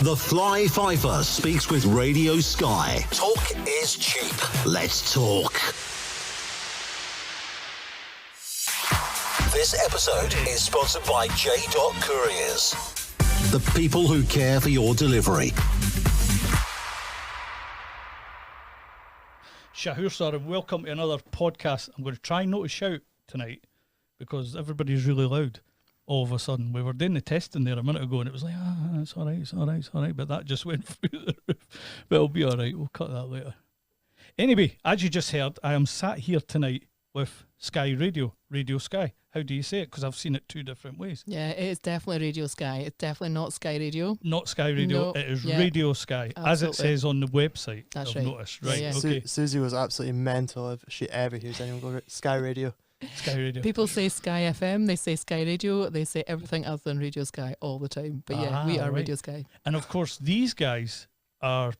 The Fly Fifer speaks with Radio Skye. Talk is cheap. Let's talk. This episode is sponsored by J. Couriers, the people who care for your delivery. Shahur sir, and welcome to another podcast. I'm going to try not to shout tonight because everybody's really loud. All of a sudden, we were doing the testing there a minute ago and it was like, it's all right, but that just went through the roof. But it'll be all right, we'll cut that later. Anyway, as you just heard, I am sat here tonight with Skye Radio, Radio Skye. How do you say it? Because I've seen it two different ways. Yeah, it is definitely Radio Skye. It's definitely not Skye Radio. Not Skye Radio, No, it is yeah. Radio Skye, as it says on the website. That's I've right. noticed. Right, Yeah. okay. Suzy was absolutely mental if she ever hears anyone go Skye Radio. Skye Radio. People say Skye FM, they say Skye Radio, they say everything other than Radio Skye all the time. But yeah, we are right. Radio Skye. And of course, these guys are,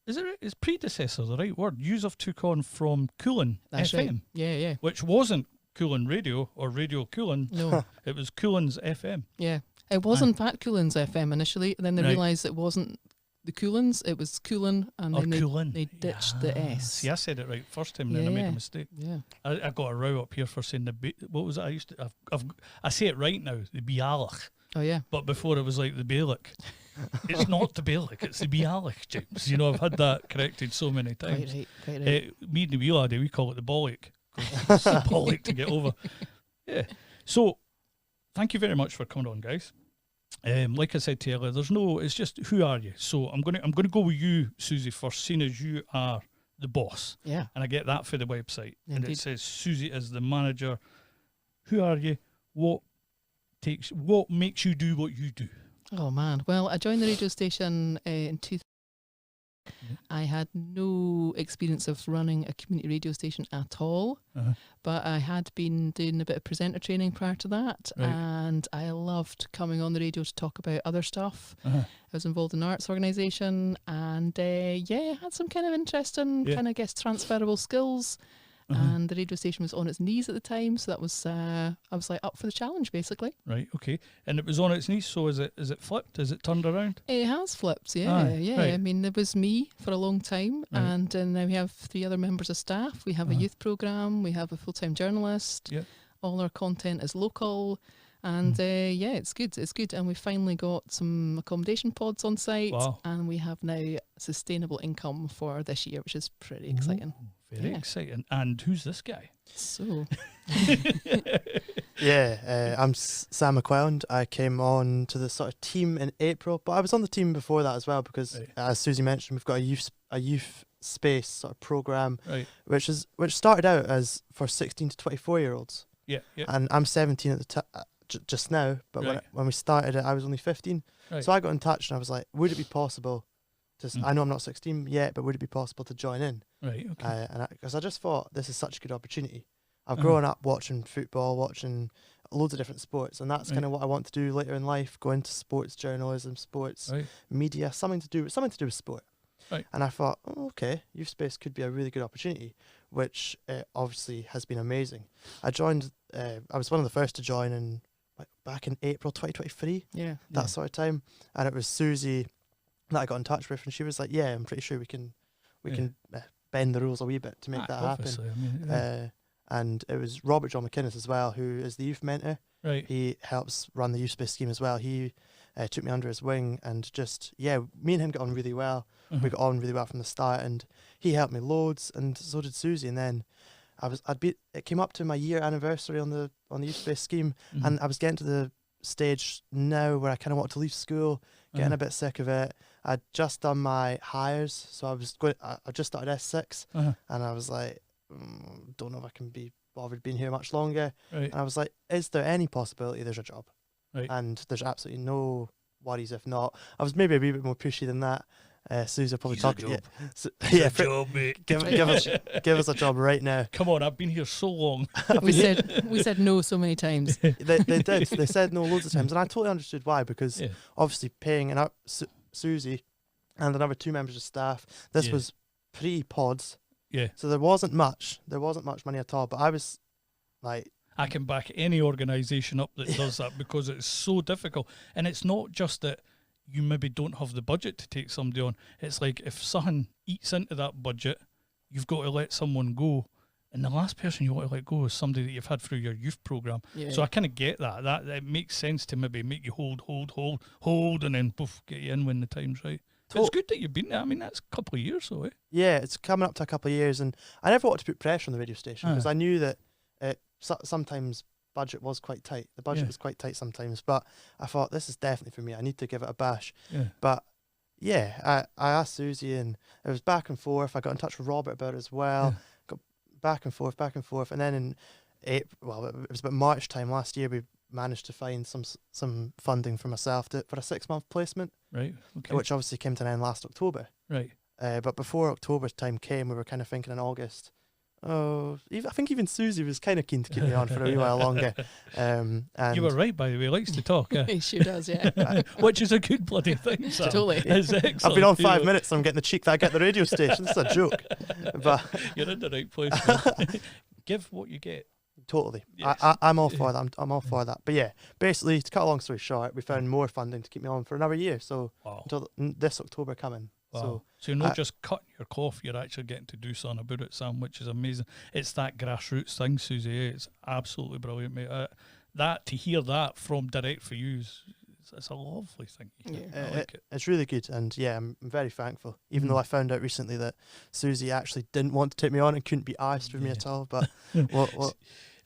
is predecessors the right word? Yous have took on from Coolin That's FM, right. Yeah. which wasn't Coolin Radio or Radio Coolin. No, It was Coolin's FM. yeah. It was in fact Coolin's FM initially, and then they Right. realised it wasn't the Coolins, it was Coolin, and Or then Coolin. they ditched the S. See, I said it right first time, and then I made a Yeah. mistake. Yeah. I got a row up here for saying what was it? I say it right now, the Bialach. Oh yeah. But before it was like the Bialach. It's not the Bialach, it's the Bialach, James. You know, I've had that corrected so many times. Quite right. Me and the wheel lady, we call it the bollock. It's the bollock to get over. Yeah. So, thank you very much for coming on, guys. Like I said to you earlier, it's just who are you? So I'm gonna go with you, Suzy, first, seeing as you are the boss. Yeah. And I get that for the website. And it Indeed. says Suzy is the manager. Who are you? What makes you do what you do? Oh man. Well, I joined the radio station in 2000. I had no experience of running a community radio station at all, but I had been doing a bit of presenter training prior to that, Right. and I loved coming on the radio to talk about other stuff. I was involved in an arts organisation, and I had some kind of interesting, kind of transferable skills. And the radio station was on its knees at the time, so that was I was like up for the challenge basically. Right, okay. And it was on its knees, so is it flipped? Is it turned around? It has flipped, yeah. Right. I mean, there was me for a long time, Right. and now we have 3 other members of staff. We have a youth programme, we have a full-time journalist. Yeah. All our content is local, and it's good. It's good, and we finally got some accommodation pods on site, Wow. and we have now sustainable income for this year, which is pretty exciting. Very exciting. And who's this guy? So, I'm Sam McQuelland. I came on to the sort of team in April, but I was on the team before that as well because, Right. as Suzy mentioned, we've got a youth space sort of program, Right. which started out as for 16 to 24-year-olds, Yeah. and I'm 17 at the just now. But Right. when we started it, I was only 15, Right. so I got in touch and I was like, would it be possible to? I know I'm not 16 yet, but would it be possible to join in? Right, okay. Because I just thought this is such a good opportunity. I've grown up watching football, watching loads of different sports, and that's kind of what I want to do later in life. Go into sports journalism, sports Right. media, something to do with sport. Right. And I thought, okay, youth space could be a really good opportunity, which obviously has been amazing. I joined. I was one of the first to join in back in April 2023, that sort of time, and it was Suzy that I got in touch with, and she was like, "Yeah, I'm pretty sure we can bend the rules a wee bit to make that happen." Obviously, I mean, And it was Robert John McInnes as well, who is the youth mentor. right. He helps run the youth space scheme as well. He took me under his wing, and just me and him got on really well. We got on really well from the start, and he helped me loads, and so did Suzy. And then it came up to my year anniversary on the youth space scheme, and I was getting to the stage now where I kind of wanted to leave school, getting a bit sick of it. I'd just done my hires, so I just started S6, and I was like, don't know if I can be bothered being here much longer. Right. And I was like, is there any possibility there's a job? Right. And there's absolutely no worries if not. I was maybe a wee bit more pushy than that. Suzy will probably He's talk. a job. Yeah, Job, mate. give us a job right now. Come on, I've been here so long. we said no so many times. They did. They said no loads of times, and I totally understood why, because obviously paying Suzy and another 2 members of staff. This was pre-pods. Yeah. So there wasn't much money at all. But I was like, I can back any organisation up that does that, because it's so difficult. And it's not just that you maybe don't have the budget to take somebody on. It's like if something eats into that budget, you've got to let someone go. And the last person you want to let go is somebody that you've had through your youth programme. Yeah. So I kind of get that. That it makes sense to maybe make you hold, and then poof, get you in when the time's right. It's good that you've been there. I mean, that's a couple of years, though, eh? Yeah, it's coming up to a couple of years, and I never wanted to put pressure on the radio station because I knew that sometimes budget was quite tight. The budget was quite tight sometimes, but I thought, this is definitely for me. I need to give it a bash. Yeah. But yeah, I asked Suzy, and it was back and forth. I got in touch with Robert about it as well. Yeah. Got back and forth, and then in April, it was about March time last year, we managed to find some funding for myself for a 6-month placement, right? Okay. Which obviously came to an end last October, right? But before October's time came, we were kind of thinking in August. I think even Suzy was kind of keen to keep me on for a wee while longer. And you were right, by the way. He likes to talk. He sure does, yeah. Which is a good bloody thing. Sam. Totally. It's excellent. I've been on 5 minutes and I'm getting the cheek that I get the radio station. This is a joke. But you're in the right place. Give what you get. Totally. Yes. I'm all for that. I'm all for that. But yeah, basically, to cut a long story short, we found more funding to keep me on for another year. So until this October coming. Wow. So you're not just cutting your cloth, you're actually getting to do something about it, Sam, which is amazing. It's that grassroots thing, Suzy. It's absolutely brilliant, mate. To hear that from direct for you it's a lovely thing. I like it. It's really good, and yeah, I'm very thankful. Even though I found out recently that Suzy actually didn't want to take me on and couldn't be arsed with me at all. But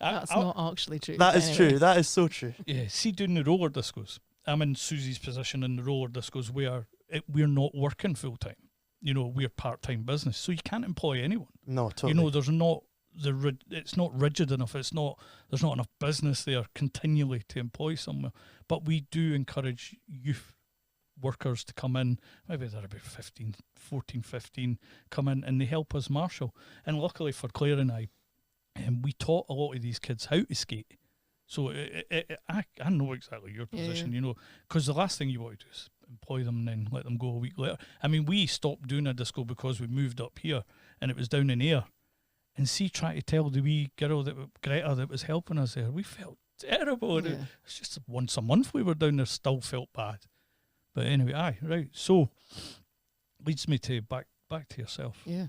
that's not actually true. That is true. That is so true. Yeah. See, doing the roller discos, I'm in Suzy's position in the roller discos where we're not working full time. You know, we're part-time business, so you can't employ anyone. No, totally. You know, there's not it's not rigid enough. There's not enough business there continually to employ someone. But we do encourage youth workers to come in. Maybe they're about 15, come in and they help us marshal. And luckily for Claire and I, we taught a lot of these kids how to skate. So I know exactly your position, you know, because the last thing you want to do is employ them and then let them go a week later. I mean, we stopped doing a disco because we moved up here and it was down in Ayr. And trying to tell the wee girl Greta that was helping us there, we felt terrible. Yeah. It's just once a month we were down there, still felt bad. But anyway, right. So leads me to back to yourself. Yeah.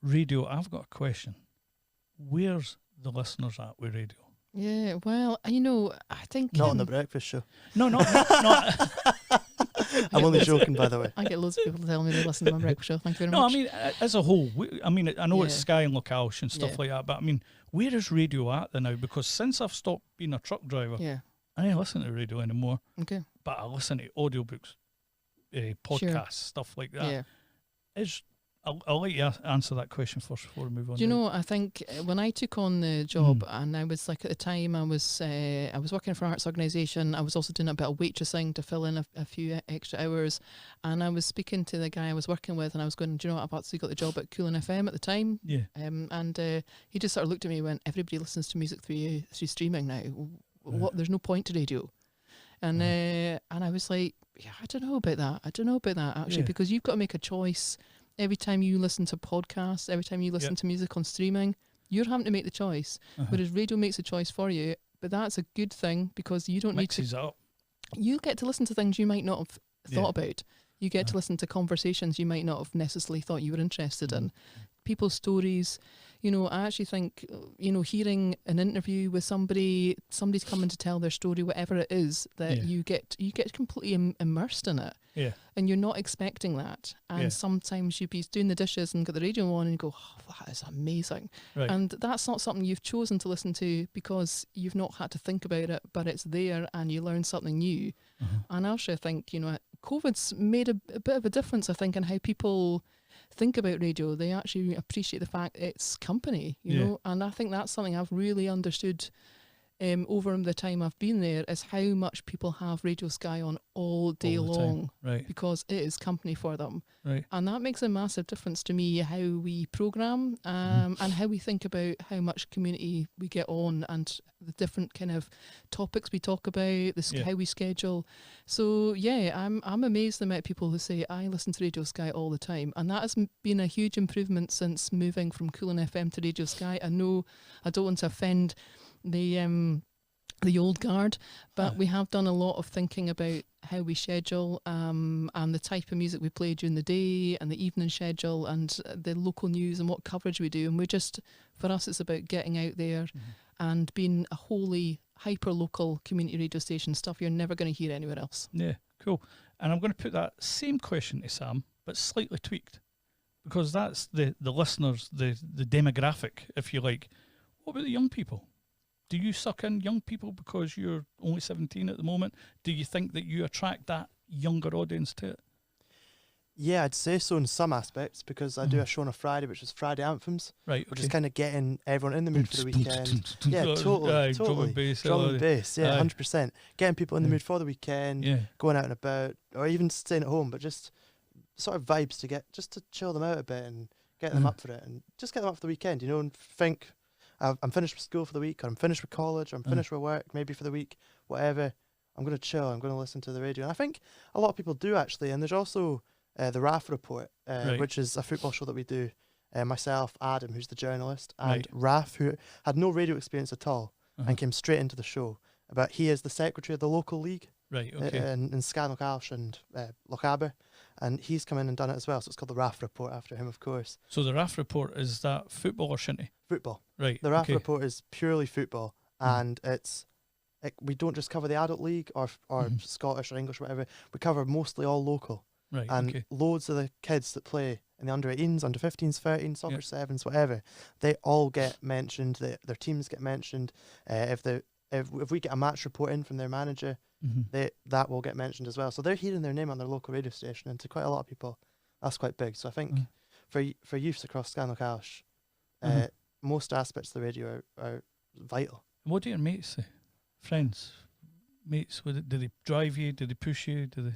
Radio, I've got a question. Where's the listeners at with radio? Yeah, well, you know, I think not on the breakfast show. No, not. I'm only joking, by the way. I get loads of people telling me they listen to my breakfast show. Thank you very much. No, I mean, as a whole, I know it's Skye and Localsh and stuff like that, but I mean, where is radio at now? Because since I've stopped being a truck driver, I don't listen to radio anymore. Okay. But I listen to audiobooks, podcasts, stuff like that. Yeah. I'll let you answer that question first before we move on. Do you know, I think when I took on the job, and I was like, at the time, I was working for an arts organisation. I was also doing a bit of waitressing to fill in a few extra hours. And I was speaking to the guy I was working with, and I was going, do you know what, I've actually got the job at Coolin FM at the time. Yeah. And he just sort of looked at me and went, everybody listens to music through streaming now. What? There's no point to radio. And I was like, yeah, I don't know about that actually, because you've got to make a choice. Every time you listen to podcasts, every time you listen to music on streaming, you're having to make the choice. Whereas radio makes a choice for you, but that's a good thing because you don't need to. Up. You get to listen to things you might not have thought about. You get to listen to conversations you might not have necessarily thought you were interested in. People's stories. You know, I actually think, you know, hearing an interview with somebody's coming to tell their story, whatever it is, that you get completely immersed in it. Yeah. And you're not expecting that. And sometimes you'd be doing the dishes and got the radio on and you go, oh, that is amazing. Right. And that's not something you've chosen to listen to because you've not had to think about it, but it's there and you learn something new. And actually I think, you know, COVID's made a bit of a difference, I think, in how people think about radio. They actually appreciate the fact it's company, you know, and I think that's something I've really understood over the time I've been there, is how much people have Radio Skye on all day long, right? Because it is company for them, right? And that makes a massive difference to me, how we programme and how we think about how much community we get on and the different kind of topics we talk about, how we schedule. So I'm amazed the amount of people who say I listen to Radio Skye all the time, and that has been a huge improvement since moving from Coolin FM to Radio Skye. I know I don't want to offend the the old guard, but we have done a lot of thinking about how we schedule and the type of music we play during the day and the evening schedule and the local news and what coverage we do. And we just, for us, it's about getting out there and being a wholly hyper-local community radio station, stuff you're never going to hear anywhere else. Yeah, cool. And I'm going to put that same question to Sam, but slightly tweaked, because that's the listeners, the demographic, if you like. What about the young people? Do you suck in young people because you're only 17 at the moment? Do you think that you attract that younger audience to it? Yeah, I'd say so in some aspects, because I do a show on a Friday, which is Friday Anthems, right? Which is kind of getting everyone in the mood for the weekend. Yeah, totally. Drum and bass, drum and bass. Yeah, 100%. Getting people in the mood for the weekend, going out and about, or even staying at home, but just sort of vibes to chill them out a bit and get them up for it, and just get them up for the weekend, and think, I'm finished with school for the week, or I'm finished with college, or I'm finished with work, maybe for the week, whatever. I'm going to chill, I'm going to listen to the radio. And I think a lot of people do, actually. And there's also the RAF Report, which is a football show that we do. Myself, Adam, who's the journalist, and Raf, who had no radio experience at all and came straight into the show. But he is the secretary of the local league in Skye, Lochaber and Lochaber. And he's come in and done it as well. So it's called the RAF Report after him, of course. So the RAF Report, is that football or shinty? Football. Right. The RAF Report is purely football. And we don't just cover the adult league or Scottish or English or whatever. We cover mostly all local. Right. And loads of the kids that play in the under-18s, under-15s, 13s, soccer 7s, whatever, they all get mentioned. Their teams get mentioned. If we get a match report in from their manager, that will get mentioned as well. So they're hearing their name on their local radio station, and to quite a lot of people, that's quite big. So I think for youths across Skye and Lochaber, most aspects of the radio are vital. What do your mates say? Friends, mates? Did they drive you? Did they push you? Did they?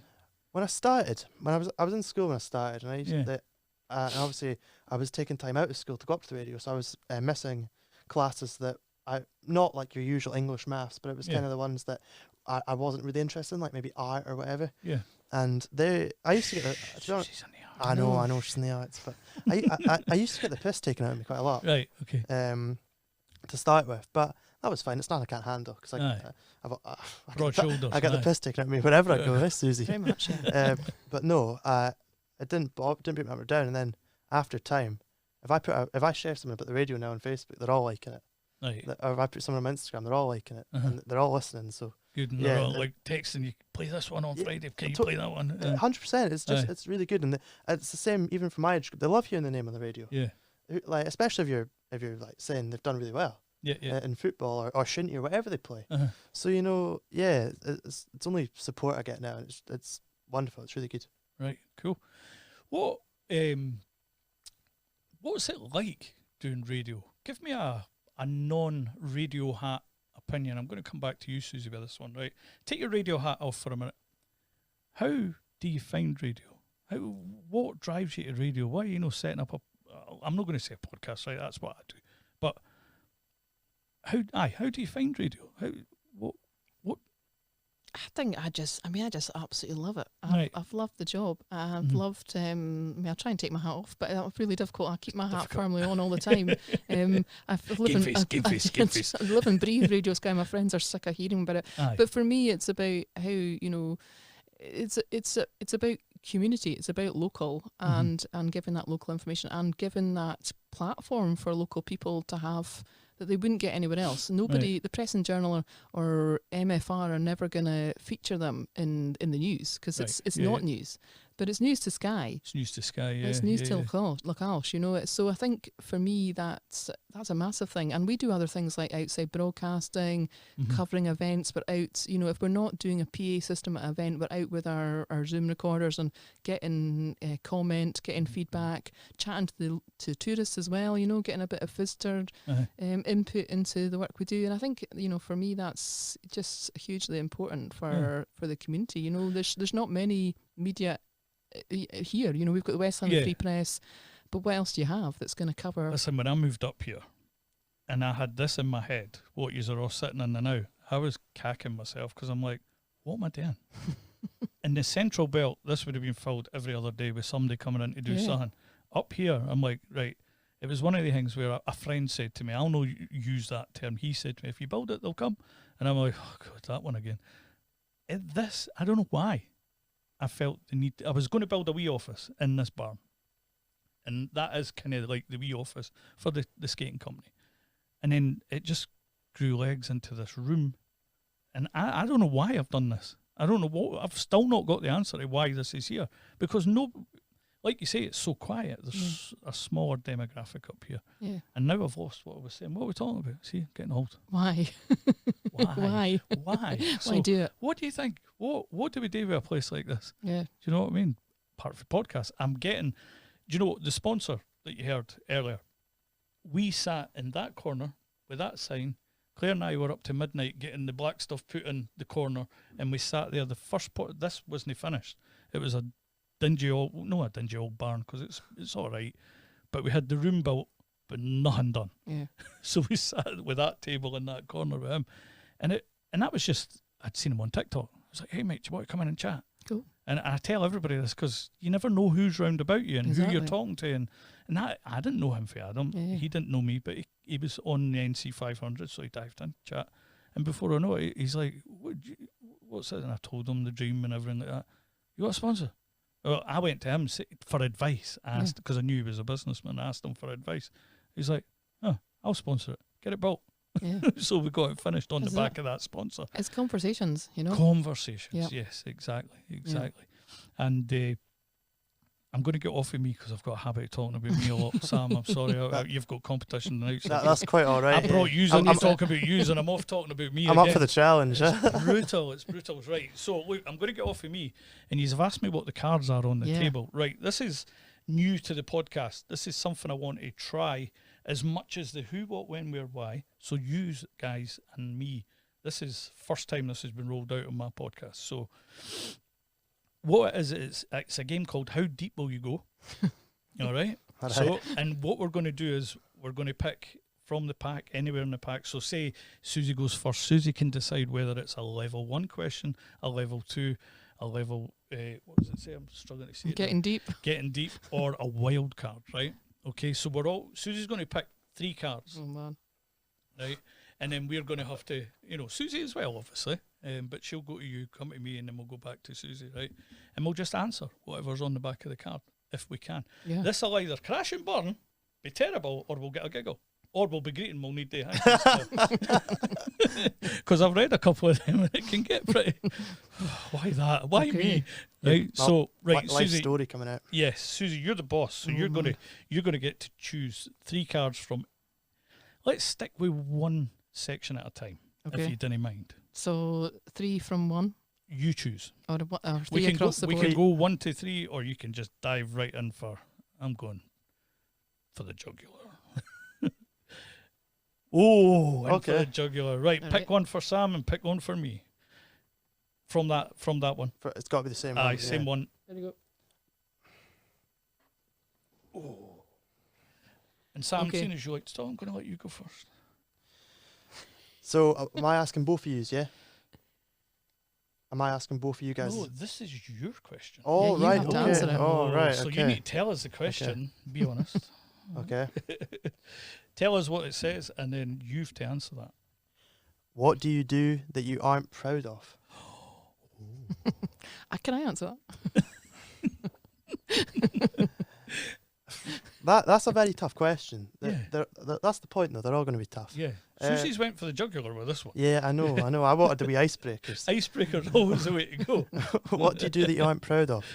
When I started, I was in school when I started, and I used to, and obviously I was taking time out of school to go up to the radio, so I was missing classes that not like your usual English maths, but it was kind of the ones that I wasn't really interested in, like maybe art or whatever. Yeah. And I used to get She's in the art. I know she's in the arts, but I used to get the piss taken out of me quite a lot. Right. Okay. To start with, but that was fine. It's not I can't handle, because broad shoulders. I get the piss taken out of me wherever I go. Suzy. Very much. Yeah. But no, it didn't put me down. And then after time, if I share something about the radio now on Facebook, they're all liking it. Right. Or if I put something on Instagram, they're all liking it, and they're all listening. So good. And they're all like texting you, play this one on Friday. Can you play that one? 100%. It's just it's really good, and it's the same even for my age group. They love hearing the name on the radio. Yeah. Like, especially if you're like saying they've done really well. In football or shinty or whatever they play. So it's only support I get now, and it's wonderful. It's really good. Right, cool. What's it like doing radio? Give me a non-radio hat opinion. I'm going to come back to you, Suzy, with this one. Right, take your radio hat off for a minute. How do you find radio? What drives you to radio? Why are you setting up I'm not going to say a podcast, right? That's what I do, but. How do you find radio? What? I just absolutely love it. I've loved the job. I've loved. I try and take my hat off, but it's really difficult. I keep my hat firmly on all the time. I live and breathe Radio Skye. My friends are sick of hearing about it. But for me, it's about how it's about community. It's about local and giving that local information and giving that platform for local people to have that they wouldn't get anywhere else. Nobody, the Press and Journal or MFR are never going to feature them in the news, because it's not news. But it's news to Skye. It's news to Skye, yeah. It's news to Lochaber, So I think for me that's a massive thing. And we do other things like outside broadcasting, covering events. We're out, if we're not doing a PA system at an event, we're out with our Zoom recorders and getting comment, getting feedback, chatting to tourists as well, getting a bit of visitor input into the work we do. And I think, for me that's just hugely important for the community. There's not many media here, we've got the West London Free Press, but what else do you have that's going to cover? Listen, when I moved up here and I had this in my head, what you're all sitting in the now, I was cacking myself, because I'm like, what am I doing? In the Central Belt, this would have been filled every other day with somebody coming in to do something. Up here, I'm like, right, it was one of the things where a friend said to me, I'll not use that term, he said to me, if you build it, they'll come. And I'm like, oh God, that one again. I don't know why, I felt the need, I was going to build a wee office in this barn. And that is kind of like the wee office for the skating company. And then it just grew legs into this room. And I don't know why I've done this. I don't know I've still not got the answer to why this is here. Because like you say, it's so quiet. There's a smaller demographic up here. Yeah. And now I've lost what I was saying. What were we talking about? See, I'm getting old. Why? Why? So why do it? What do you think? What do we do with a place like this? Yeah. Do you know what I mean? Part of the podcast. Do you know the sponsor that you heard earlier? We sat in that corner with that sign. Claire and I were up to midnight getting the black stuff put in the corner, and we sat there. The first part, this wasn't finished. It was a dingy old barn, because it's all right. But we had the room built, but nothing done. Yeah. So we sat with that table in that corner with him, and that was just, I'd seen him on TikTok. I was like, hey mate, do you want to come in and chat? Cool. And I tell everybody this because you never know who's round about you and who you're talking to. And that, I didn't know him for Adam. Yeah. He didn't know me, but he was on the NC 500, so he dived in, chat. And before I know it, he's like, what's it? And I told him the dream and everything like that. You got a sponsor? Well, I went to him for advice, asked, because I knew he was a businessman, asked him for advice. He's like, oh, I'll sponsor it. Get it built. Yeah. So we got it finished on the back of that sponsor. It's conversations, you know. Conversations, yes, exactly. Yeah. And I'm going to get off of me because I've got a habit of talking about me a lot. Sam, I'm sorry, you've got competition tonight. So that's quite all right. I brought you and you talk about you, and I'm off talking about me. I'm up for the challenge. It's brutal. It's brutal. Right. So look, I'm going to get off of me, and you've asked me what the cards are on the table. Right. This is new to the podcast. This is something I want to try. As much as the who, what, when, where, why. So you guys and me, this is first time this has been rolled out on my podcast. So what it is, it's a game called How Deep Will You Go? All right? So, and what we're going to do is we're going to pick from the pack, anywhere in the pack. So say Suzy goes first. Suzy can decide whether it's a level 1 question, a level 2, a level, what does it say? I'm struggling to see it. Getting deep, or a wild card, right? Okay, so Suzy's going to pick 3 cards. Oh, man. Right? And then we're going to have to, Suzy as well, obviously. But she'll go to you, come to me, and then we'll go back to Suzy, right? And we'll just answer whatever's on the back of the card, if we can. Yeah. This will either crash and burn, be terrible, or we'll get a giggle. Or we'll be greeting, we'll need the hands. Because I've read a couple of them, and it can get pretty... Why that? Why me? Right. Yeah, so life Suzy, story coming out. Yes, Suzy, you're the boss, so you're gonna get to choose 3 cards from. Let's stick with one section at a time, if you didn't mind. So 3 from 1. You choose. Or 3 across the board. We can go 1 to 3, or you can just dive right in for. I'm going for the jugular. For the jugular. Right, pick one for Sam and pick one for me. From that one. It's got to be the same one. Same one. There you go. Oh. And Sam, seeing as you like to talk, I'm going to let you go first. So, am I asking both of you, yeah? Am I asking both of you guys? No, this is your question. Oh, yeah, right. You have to answer it. Oh, right. So you need to tell us the question. Okay. Be honest. Okay. Tell us what it says, and then you have to answer that. What do you do that you aren't proud of? Can I answer that? That's a very tough question. That's the point, though. They're all going to be tough. Yeah. Suzy's went for the jugular with this one. Yeah, I know. I wanted to be icebreakers. Icebreakers always the way to go. What do you do that you aren't proud of?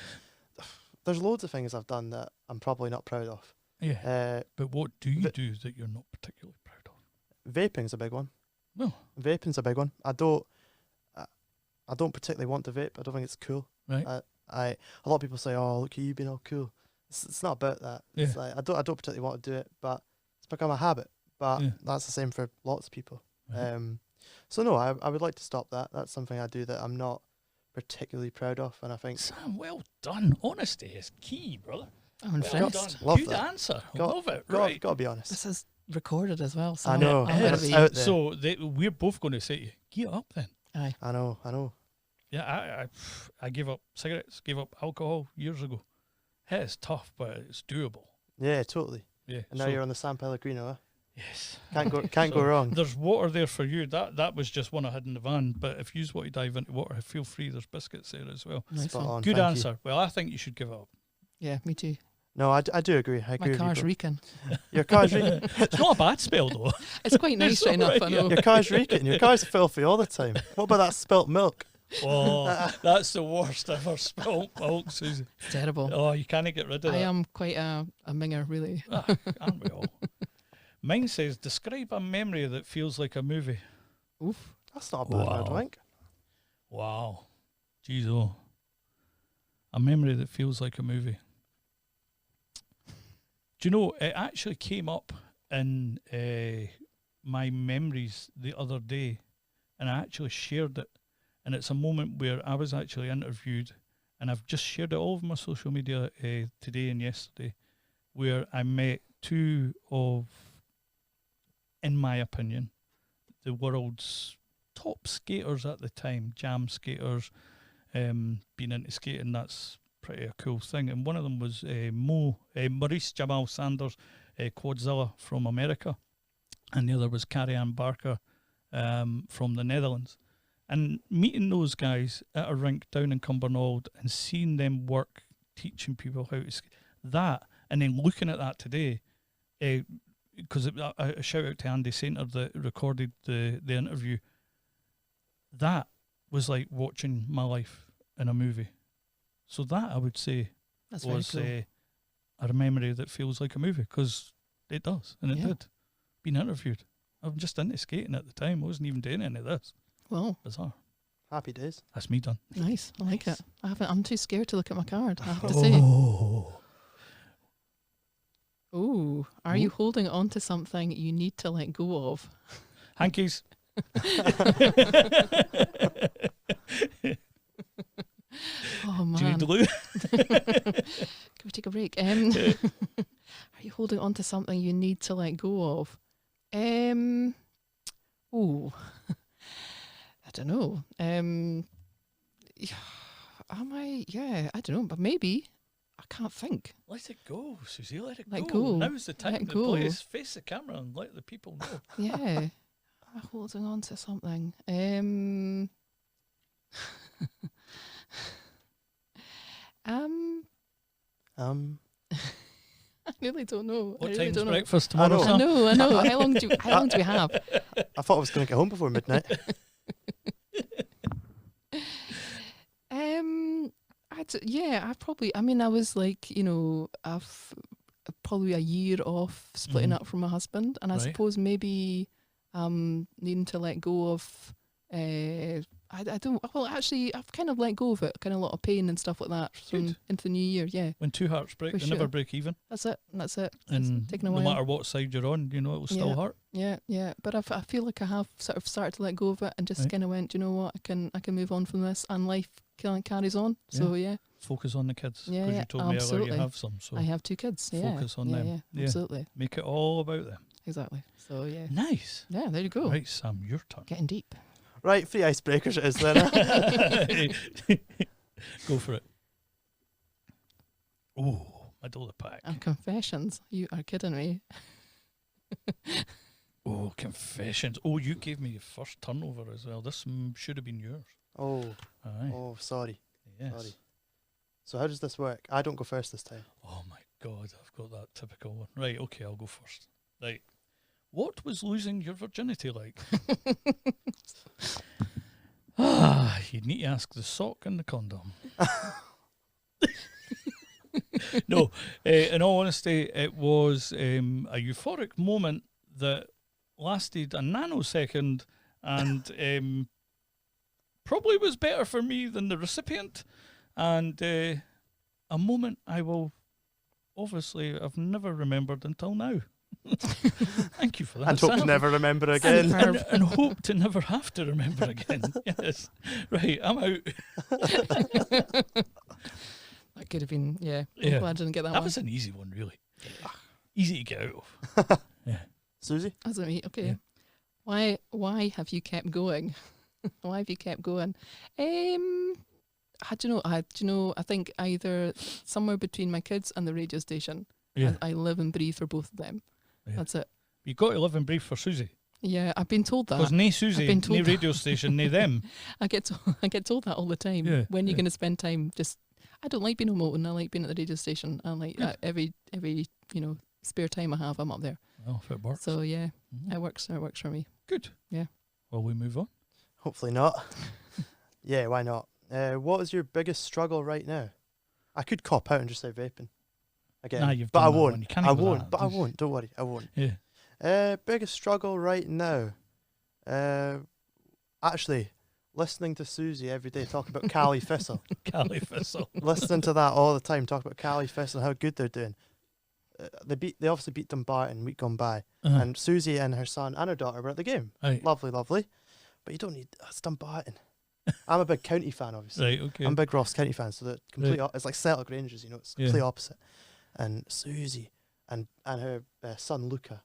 There's loads of things I've done that I'm probably not proud of. Yeah. But what do you do that you're not particularly proud of? Vaping's a big one. Well, vaping's a big one. I don't particularly want to vape. I don't think it's cool. Right. A lot of people say, "Oh, look at you being all cool." It's not about that. Yeah. It's like I don't particularly want to do it, but it's become a habit. But that's the same for lots of people. Right. So no, I would like to stop that. That's something I do that I'm not particularly proud of, and I think Sam, well done. Honesty is key, brother. I'm impressed. Love Good answer. Love it. Right. Got to be honest. This is recorded as well. So I know. It's out there. So we're both going to say to you, get up then. Aye. I know. Yeah, I gave up cigarettes, gave up alcohol years ago. It's tough, but it's doable. Yeah, totally. Yeah. And now you're on the San Pellegrino. Yes. Can't go wrong. There's water there for you. That was just one I had in the van. But if you want to dive into water, feel free. There's biscuits there as well. Nice Spot one. on. Good thank answer. Well, I think you should give it up. Yeah, me too. No, I do agree. I agree My with you, car's bro. reeking. Your car's reeking. It's not a bad spell though. It's quite nice It's right enough, alright, I know. Your car's reeking. Your car's filthy all the time. What about that spilt milk? Oh, that's the worst ever spilt milk, Suzy. It's terrible. Oh, you can't get rid of I that. am quite a minger, really. Aren't we all? Mine says, describe a memory that feels like a movie. Oof. That's not a bad Wow. word, Wank. Wow. Jeez, oh. A memory that feels like a movie. Do you know, it actually came up in my memories the other day, and I actually shared it. And it's a moment where I was actually interviewed, and I've just shared it all over my social media today and yesterday, where I met two of, in my opinion, the world's top skaters at the time, jam skaters, being into skating, that's pretty a cool thing. And one of them was Maurice Jamal Sanders, Quadzilla from America, and the other was Carrie-Anne Barker from the Netherlands. And meeting those guys at a rink down in Cumbernauld and seeing them work, teaching people how to skate, that, and then looking at that today, because a shout out to Andy Sainter that recorded the interview, that was like watching my life in a movie. So that, I would say, That's was very cool. a memory that feels like a movie, because it does, and it Yeah. did. Being interviewed. I'm just into skating at the time. I wasn't even doing any of this. Well, Bizarre. Happy days. That's me done. nice. I like it. I'm too scared to look at my card, I have to say. Oh. Ooh, are you holding on to something you need to let go of? Hankies. Oh, man. Do you need to loo? Can we take a break? Are you holding on to something you need to let go of? Ooh, I don't know. Am I? Yeah, I don't know, but maybe. I can't think. Let it go, Suzy. Let it Let go. go. Now's the time Let to go. place. Face the camera and let the people know. Yeah. Am I holding on to something? I really don't know. What I really time's don't know. breakfast I tomorrow, know. sir? I know. How long do we have? I thought I was going to get home before midnight. I was like, I've probably a year off splitting Mhm. up from my husband, and I Right. suppose maybe needing to let go of. I don't. Well, actually, I've kind of let go of it. Kind of a lot of pain and stuff like that from Good. into the new year. Yeah, When two hearts break, For they never sure. break even. that's it. That's it. It's And taking a no while. matter what side you're on, it will still Yeah. hurt. Yeah. But I feel like I have sort of started to let go of it and just Right. kind of went, do you know what? I can move on from this, and life carries on. So yeah, Focus on the kids. Yeah, Because you told me earlier absolutely. you have some. So I have two kids. Yeah, focus on yeah, them. Yeah, Yeah. absolutely, make it all about them. exactly. So yeah, Nice. yeah. There you go. Right, Sam, your turn. Getting deep. Right, 3 icebreakers it is then. Go for it. Oh, middle of the pack. Confessions. You are kidding me. Oh, confessions. Oh, you gave me your first turnover as well. This should have been yours. Oh, Aye. sorry. Yes. Sorry. So how does this work? I don't go first this time. Oh my God, I've got that typical one. Right, okay, I'll go first. Right. What was losing your virginity like? You'd need to ask the sock and the condom. No, in all honesty, it was a euphoric moment that lasted a nanosecond and probably was better for me than the recipient, and a moment I will obviously I've never remembered until now. Thank you for that. And hope to Sam. never remember again. And hope to never have to remember again. Yes. Right, I'm out. That could have been. Yeah. I'm Yeah. glad I didn't get that That one. was an easy one, really. Easy to get out of. Suzy? That's me. Okay. Yeah. Why have you kept going? Why have you kept going? I don't know. I think either somewhere between my kids and the radio station. Yeah. I live and breathe for both of them. Yeah. That's it. You got to live and breathe for Suzy. Yeah, I've been told that. Because nae Suzy, been told nae radio station, nae them. I get told that all the time. Yeah, When you're yeah. going to spend time, just I don't like being on Moulton. I like being at the radio station. I like every spare time I have, I'm up there. Well, if it works. So yeah, Mhm. it works for me. Good. Yeah. Well, we move on. Hopefully not. Yeah, why not? What is your biggest struggle right now? I could cop out and just say vaping. Again, Nah, you've but done I that won't. one. You can't I go won't. that. But I won't. Don't worry. I won't. Yeah. Biggest struggle right now. Actually, listening to Suzy every day talk about Cali Thistle. Cali Thistle. Listening to that all the time, talk about Cali Thistle and how good they're doing. They obviously beat Dumbarton week gone by, and Suzy and her son and her daughter were at the game. Right. Lovely, lovely. But you don't need it's Dumbarton. I'm a big county fan, obviously. Right, okay. I'm a big Ross County fan, so the complete Right. it's like Celtic Rangers, it's Yeah. complete opposite. And Suzy and her son Luca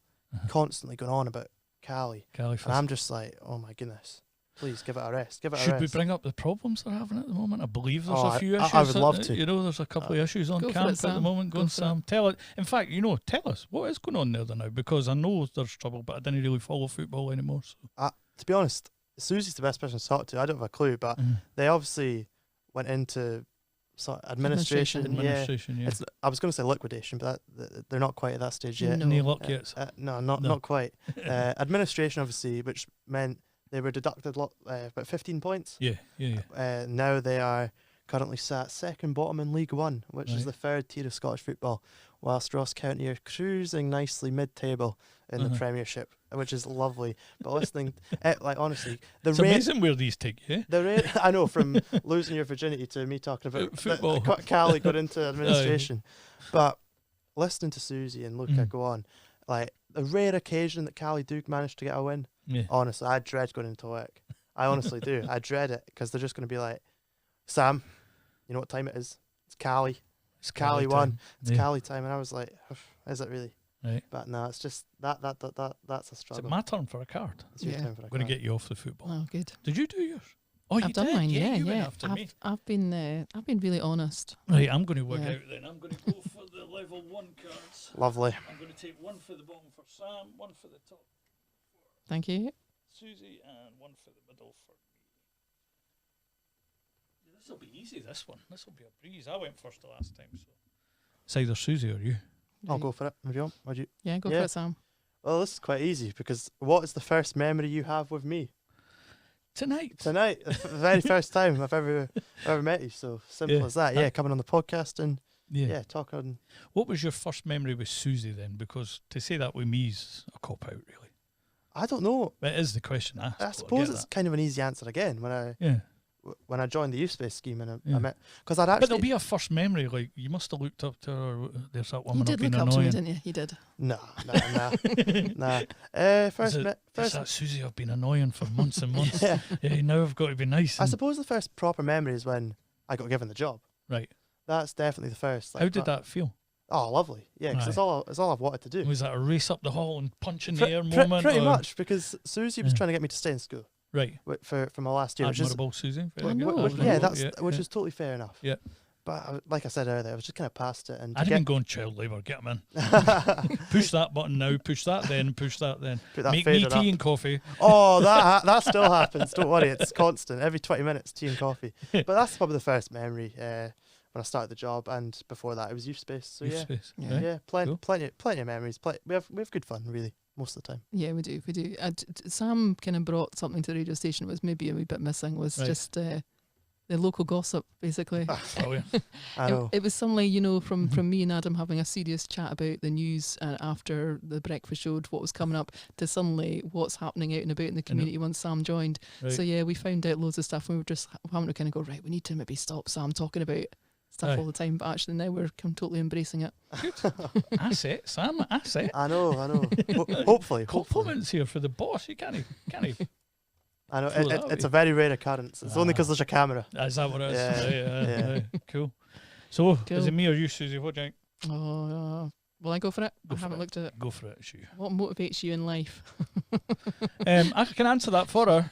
constantly going on about Cali, Cali and Thistle. I'm just like, oh my goodness, please give it a rest. Give it a Should rest. we bring up the problems they're having at the moment? I believe there's Oh, a few I issues. would love to. There's a couple of issues on Go for camp it, at the Sam. moment. Go Go on, for Sam. Tell it. In fact, tell us what is going on there now, because I know there's trouble, but I didn't really follow football anymore. So. To be honest, Suzy's the best person to talk to. I don't have a clue, but they obviously went into sort of administration. Administration, yeah. I was going to say liquidation, but they're not quite at that stage yet. No. Any luck yet? No, not quite. Administration, obviously, which meant they were deducted about 15 points. Yeah. Now they are currently sat second bottom in League One, which is Right. the third tier of Scottish football, whilst Ross County are cruising nicely mid-table in the Premiership, which is lovely. But listening, honestly, It's amazing where these take you. I know, from losing your virginity to me talking about Football. Cali got into administration. But listening to Suzy and Luca go on, like the rare occasion that Cali do manage to get a win, Yeah. honestly, I dread going into work. I honestly do. I dread it because they're just going to be like, Sam, you know what time it is? It's Cali. It's Cali one. time. It's Yeah. Cali time. And I was like, is it really? Right. But no, it's just that's a Is it struggle. my turn for a card? It's your Yeah. turn for a I'm going to card. get you off the football. Oh, good. Did you do yours? Oh, you I've done did? mine. Yeah, you went yeah. after me. I've been really honest. Right, I'm going to work Yeah. out then. I'm going to go for the level 1 cards. Lovely. I'm going to take one for the bottom for Sam, one for the top Thank you. Suzy, and one for the middle for me. This will be easy, this one. This will be a breeze. I went first the last time, so. It's either Suzy or you. I'll go for it. If you want. Would you? Yeah, go Yeah. for it, Sam. Well, this is quite easy because what is the first memory you have with me? Tonight. Tonight, the very first time I've ever met you. So simple Yeah. as that. Yeah, coming on the podcast and Yeah. talking. What was your first memory with Suzy then? Because to say that with me is a cop out, really. I don't know. But it is the question asked. I suppose it's kind of an easy answer again when I joined the youth space scheme and I met because I'd But actually there'll be a first memory. Like you must have looked up to her. There's that You woman I've did been look up to me, annoying. didn't you? You did. nah. Is that Suzy I've been annoying for months and months. yeah. Yeah, now I've got to be nice. I and- suppose the first proper memory is when I got given the job. Right. That's definitely the first. How did that feel? Oh, lovely. Yeah, because it's all I've wanted to do. Was that a race up the hall and punch in the air moment? Pretty or- much, because Suzy was Yeah. trying to get me to stay in school Right. for my last year, which is Admirable, Suzy. Very I good. know, which, right. yeah, that's Yeah, which yeah. is totally fair enough. Yeah. But like I said earlier, I was just kind of past it, and I'd to have been get going child labour. Get them in. Push that button now. Push that then. Push that then. Put that Make me fader tea up. and coffee. Oh, that still happens. Don't worry, it's constant. Every 20 minutes, tea and coffee. But that's probably the first memory when I started the job, and before that, it was youth space. So Youth yeah, space. Yeah. Right. yeah, Cool. plenty of memories. We have good fun, really, most of the time. Yeah, we do. Sam kind of brought something to the radio station that was maybe a wee bit missing. Was Right. just the local gossip, basically. Oh yeah. I know. It was suddenly, from me and Adam having a serious chat about the news after the breakfast show, what was coming up, to suddenly what's happening out and about in the community once Sam joined. Right. So yeah, we found out loads of stuff. And we were just having to kind of go, right, we need to maybe stop Sam talking about stuff Aye. all the time. But actually now we're totally embracing it. Asset, Sam. Asset. I know. Hopefully. Compliments here for the boss. You can't. I know. Throw that It's away. a very rare occurrence. It's only because there's a camera. Is that what it is? Yeah, Yeah. Cool. So, is Cool. it me or you, Suzy? What do you think? Oh, will I go for it? Go I for haven't it. looked at it. Go for it, it's you. What motivates you in life? I can answer that for her.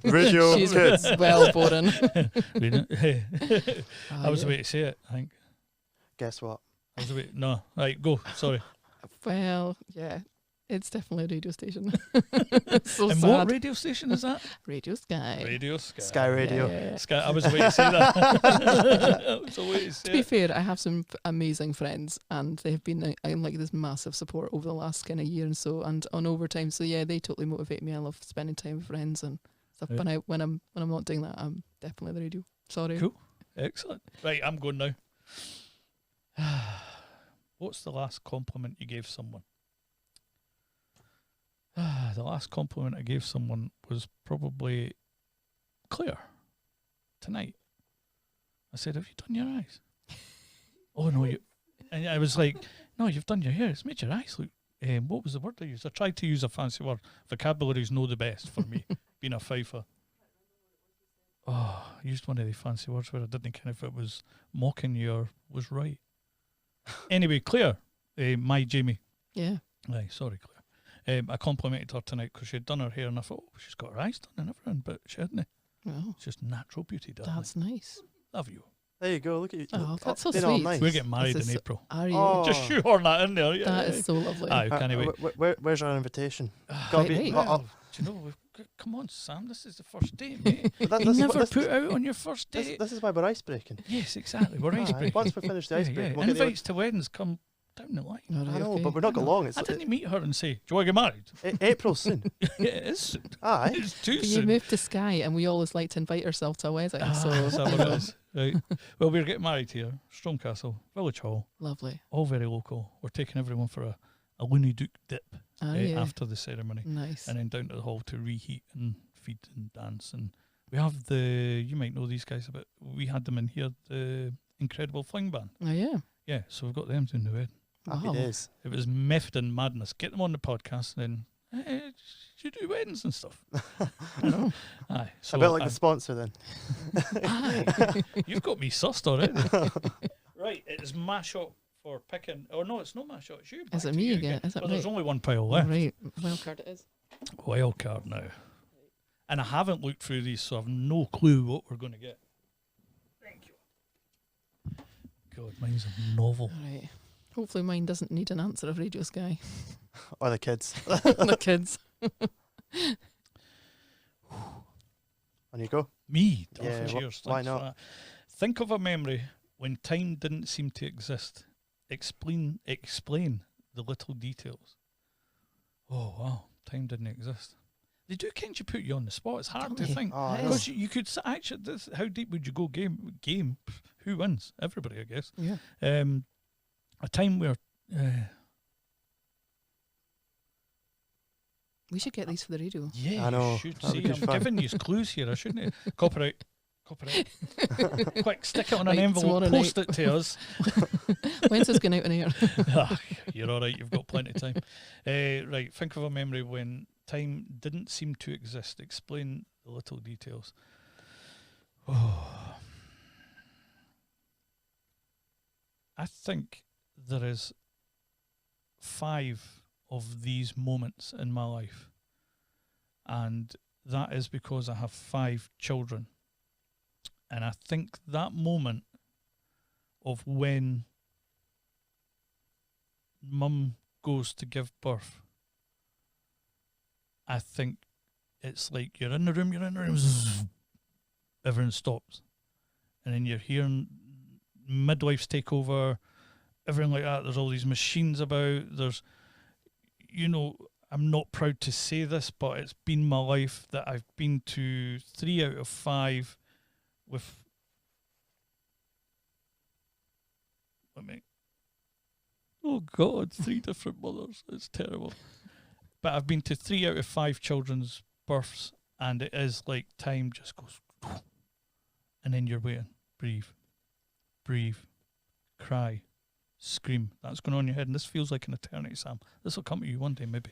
Radio She's kids. well boring. That was the yeah. way to say it, I think. Guess what? I was waiting. No, right, go. Sorry. Well, yeah, it's definitely a radio station. So And sad. what radio station is that? Radio Skye. Radio Skye. Sky Radio. Yeah. Skye. I was waiting to say that. I was waiting to say To be it. fair, I have some amazing friends, and they've been in like this massive support over the last kind of year and so, and on overtime. So yeah, they totally motivate me. I love spending time with friends and stuff. Yeah. But when I'm not doing that, I'm definitely the radio. Sorry. Cool. Excellent. Right, I'm going now. What's the last compliment you gave someone? The last compliment I gave someone was probably Claire tonight. I said, "Have you done your eyes?" "Oh no, you." And I was like, "No, you've done your hair. It's made your eyes look." What was the word I used? I tried to use a fancy word. Vocabulary's no the best for me, being a fifer. Oh, I used one of the fancy words where I didn't kind of if it was mocking you or was right. Anyway, Claire, my Jamie. Yeah. Aye, sorry, Claire. I complimented her tonight because she'd done her hair and I thought, she's got her eyes done and everything, but she hadn't. Well, It's just natural beauty, darling. that's nice. Love you. There you go. Look at you. Oh, that's so Been all sweet. nice. We're getting married This in is- April. Are you? Oh. Just shoehorn that in there. Yeah. That is so lovely. Aye, can't wait. Where's our invitation? Right, Gotta be. right. Well, do you know, come on, Sam, this is the first date, mate. But You this is never what- put out on your first date. This is why we're ice breaking. Yes, exactly. We're ice breaking. Once we finish the ice break, we'll get the Invites to weddings come down the line. All right, I know, okay. but we're not got long. It's I didn't meet her and say, "Do you want to get married?" April soon. Yeah, it is soon. Aye. It's too But you soon. moved to Skye, and we always like to invite ourselves to a wedding. So Is that what it is? Right. Well, we're getting married here, Stromcastle, Village Hall, lovely. all very local. We're taking everyone for a Looney Duke dip Yeah. after the ceremony, Nice. and then down to the hall to reheat and feed and dance. And we have you might know these guys a bit. We had them in here, the Incredible Fling Band. Oh yeah. Yeah, so we've got them doing the wedding. Happy Wow. days. It was method and madness. Get them on the podcast, and then you do weddings and stuff. I know. Aye, so a bit like the sponsor then. Aye. you've got me sussed already. Right, it is mash up for picking. Oh no, it's not mash up. It's you. Is back it to me you again? Is it Well, there's right? only one pile All left. right. Wild card it is. Wild card now. And I haven't looked through these, so I've no clue what we're going to get. Thank you. God, mine's a novel. All right. Hopefully mine doesn't need an answer of Radio Skye. Or the kids. The kids. On you go. Me. Oh, Yeah, cheers. why Thanks for not? that. Think of a memory when time didn't seem to exist. Explain the little details. Oh wow, time didn't exist. They do kind of put you on the spot. It's hard Don't to they? think. Oh, I know. Because you could actually, how deep would you go? Game. Pff, who wins? Everybody, I guess. Yeah. A time where We should get these for the radio. yeah, I know, you should that'd see. be I'm good fun. giving you clues here. I shouldn't. Copyright. Quick, stick it on an Right, envelope. tomorrow Post night. it to us. When's this going out in air? Ah, you're all right. You've got plenty of time. Right. Think of a memory when time didn't seem to exist. Explain the little details. Oh. I think there is 5 of these moments in my life, and that is because I have 5 children. And I think that moment of when mum goes to give birth, I think it's like you're in the room, everything stops. And then you're hearing midwives take over, everything like that. There's all these machines about. There's, I'm not proud to say this, but it's been my life that I've been to 3 out of 5 with oh God, 3 different mothers. It's terrible. But I've been to 3 out of 5 children's births, and it is like time just goes, and then you're waiting. Breathe, cry, scream. That's going on in your head, and this feels like an eternity, Sam. This will come to you one day, maybe.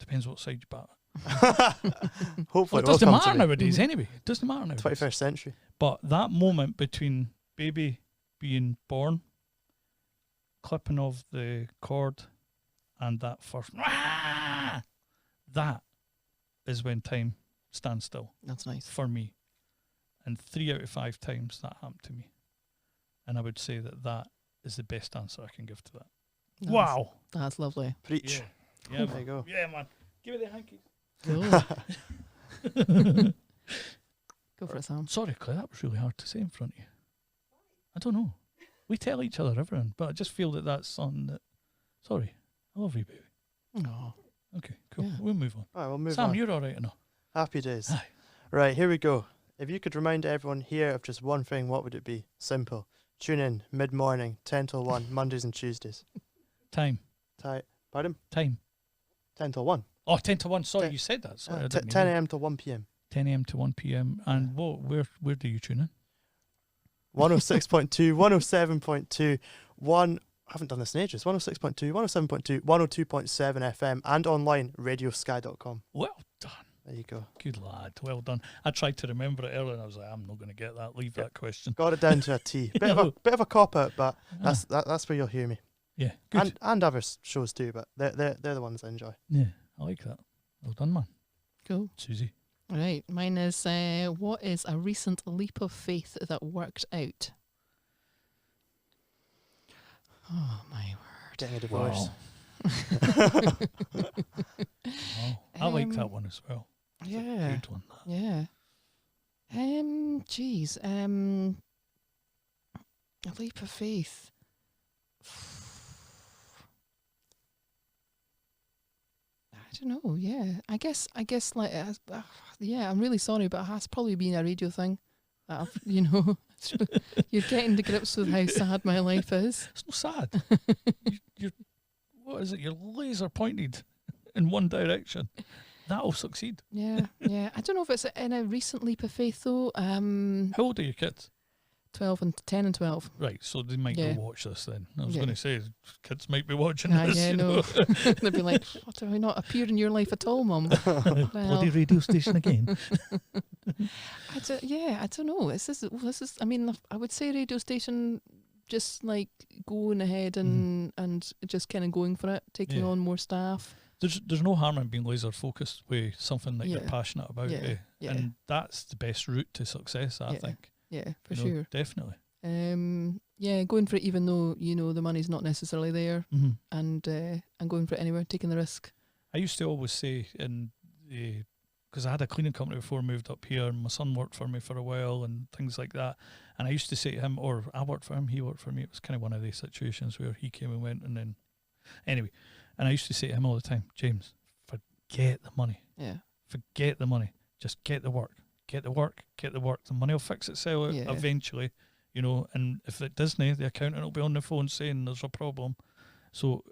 Depends what side you bat. Hopefully, It will doesn't come matter to me. nowadays, anyway. It doesn't matter nowadays. 21st century. But that moment between baby being born, clipping of the cord, and that first, that is when time stands still That's nice. for me. And 3 out of 5 times that happened to me. And I would say that is the best answer I can give to that. That's- Wow. That's lovely. Preach. Yeah, There you go. Yeah, man. Give me the hankies. Cool. Go for it, Sam. Sorry, Claire, that was really hard to say in front of you. I don't know. We tell each other everything, but I just feel that that's something that... Sorry. I love you, baby. Oh, Okay, cool. Yeah. We'll move on. All right, we'll move Sam, on. you're all right enough. Happy days. Aye. Right, here we go. If you could remind everyone here of just one thing, what would it be? Simple. Tune in mid-morning, 10 till 1, Mondays and Tuesdays. Time. Pardon? Time. 10 till 1. Oh, 10 to 1. Sorry, 10 you said that. Sorry, I 10 didn't mean a.m. to 1 p.m. 10 a.m. to 1 p.m. And where do you tune in? 106.2, 107.2, I haven't done this in ages. 106.2, 107.2, 102.7 FM, and online, radioskye.com. Well done. There you go. Good lad. Well done. I tried to remember it earlier and I was like, I'm not going to get that. Leave that question. Got it down to a T. Bit of a cop out, but that's where you'll hear me. Yeah, good. And other shows too, but they're the ones I enjoy. Yeah, I like that. Well done, man. cool. Suzy. Right. Mine is, what is a recent leap of faith that worked out? Oh, my word. Getting a divorce. Wow. I like that one as well. It's a Yeah. good one. Yeah. Geez. A leap of faith. I don't know. Yeah. I guess like, yeah, I'm really sorry, but it has probably been a radio thing. That I've, you're getting to grips with how sad my life is. It's not sad. you're what is it? You're laser pointed in one direction. That'll succeed. Yeah. Yeah. I don't know if it's in a recent leap of faith though. How old are your kids? 10 and 12. Right, so they might Yeah. go watch this then. I was Yeah. going to say, kids might be watching Ah, this. yeah, you no. know. They'd be like, what, do I not appear in your life at all, Mum? Bloody radio station again. I don't know. This is, I mean, I would say radio station, just like going ahead and just kind of going for it, taking Yeah. on more staff. There's no harm in being laser focused with something that you're Yeah. passionate about. Yeah. Yeah. And that's the best route to success, I Yeah. think. Yeah, for You know, sure. Definitely. Yeah, going for it even though, the money's not necessarily there, Mm-hmm. and going for it anywhere, taking the risk. I used to always say, because I had a cleaning company before I moved up here, and my son worked for me for a while and things like that. And I used to say to him, or I worked for him, he worked for me. It was kind of one of these situations where he came and went, and then anyway. And I used to say to him all the time, James, forget the money. Yeah. Forget the money. Just get the work. Get the work. Get the work. The money will fix itself Yeah. eventually, and if it doesn't, the accountant will be on the phone saying there's a problem. So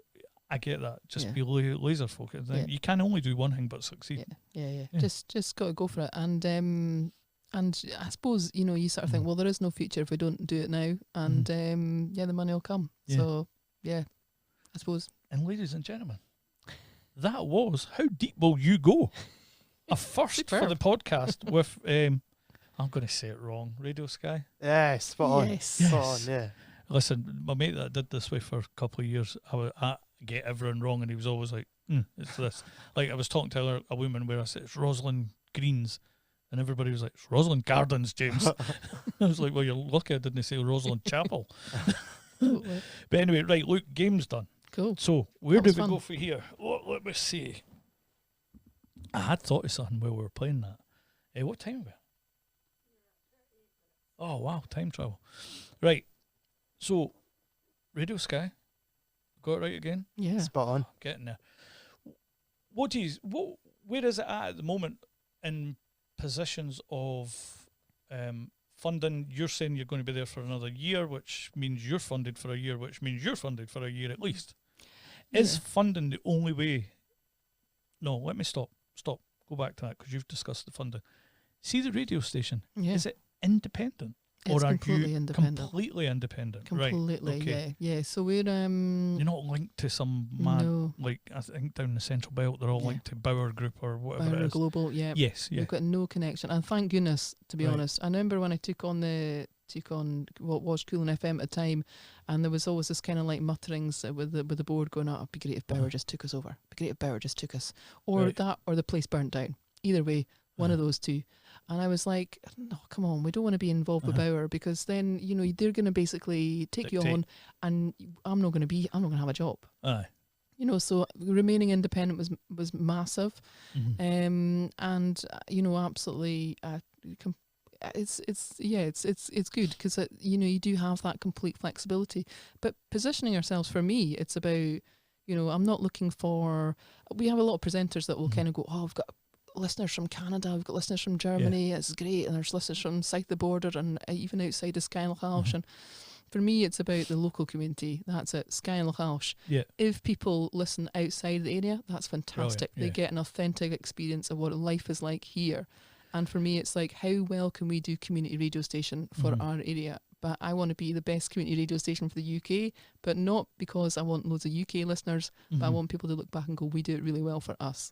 I get that. Just Yeah. be laser focused. Yeah. You can only do one thing but succeed. Yeah. Yeah. Just got to go for it. And I suppose, you sort of think, well, there is no future if we don't do it now. And the money will come. Yeah. So, yeah, I suppose. And ladies and gentlemen, that was How Deep Will You Go? A first for the podcast with, I'm going to say it wrong, Radio Skye. Yeah, spot on. Yes. Spot on, yeah. Listen, my mate that did this with for a couple of years, I get everyone wrong, and he was always like, it's this. Like, I was talking to a woman where I said, it's Rosalind Greens, and everybody was like, it's Rosalind Gardens, James. I was like, well, you're lucky I didn't say Rosalind Chapel. Totally. But anyway, right, look, game's done. Cool. So, where That do was we fun. go for here? Let me see. I had thought of something while we were playing that. What time are we? Oh, wow, time travel. Right. So, Radio Skye. Got it right again? Yeah. Spot on. Getting there. Where is it at the moment in positions of funding? You're saying you're going to be there for another year, which means you're funded for a year, which means you're funded for a year at least. Is Yeah. funding the only way? No, let me stop. Go back to that because you've discussed the funding. See the radio station. Yeah. Is it independent? It's or are completely you independent. completely independent? Completely, right. Okay. yeah. So we're You're not linked to some man, no, like I think down the Central Belt, they're all Yeah. linked to Bauer Group or whatever Bauer it is. Global, yeah. Yes, yeah. We've got no connection, and thank goodness, to be Right. honest. I remember when I took on what was Cool and FM at the time, and there was always this kind of like mutterings with the board going, "Oh, it'd be great if Bauer just took us over. It'd be great if Bauer just took us," or Right. that, or the place burnt down. Either way, one of those two. And I was like, no, come on, we don't want to be involved with Bauer, because then, you know, they're going to basically take you on, and I'm not going to have a job. Aye. You know, so remaining independent was massive. And, you know, absolutely, it's good because, you know, you do have that complete flexibility. But positioning ourselves, for me, it's about, you know, I'm not looking for, we have a lot of presenters that will kind of go, oh, I've got listeners from Canada, we've got listeners from Germany, it's great, and there's listeners from south of the border and even outside of Skye and Lochalsh. And for me, it's about the local community. That's it, Skye and Lochalsh. Yeah. If people listen outside the area, that's fantastic. They get an authentic experience of what life is like here. And for me, it's like, how well can we do community radio station for our area? But I want to be the best community radio station for the UK, but not because I want loads of UK listeners, but I want people to look back and go, we do it really well for us.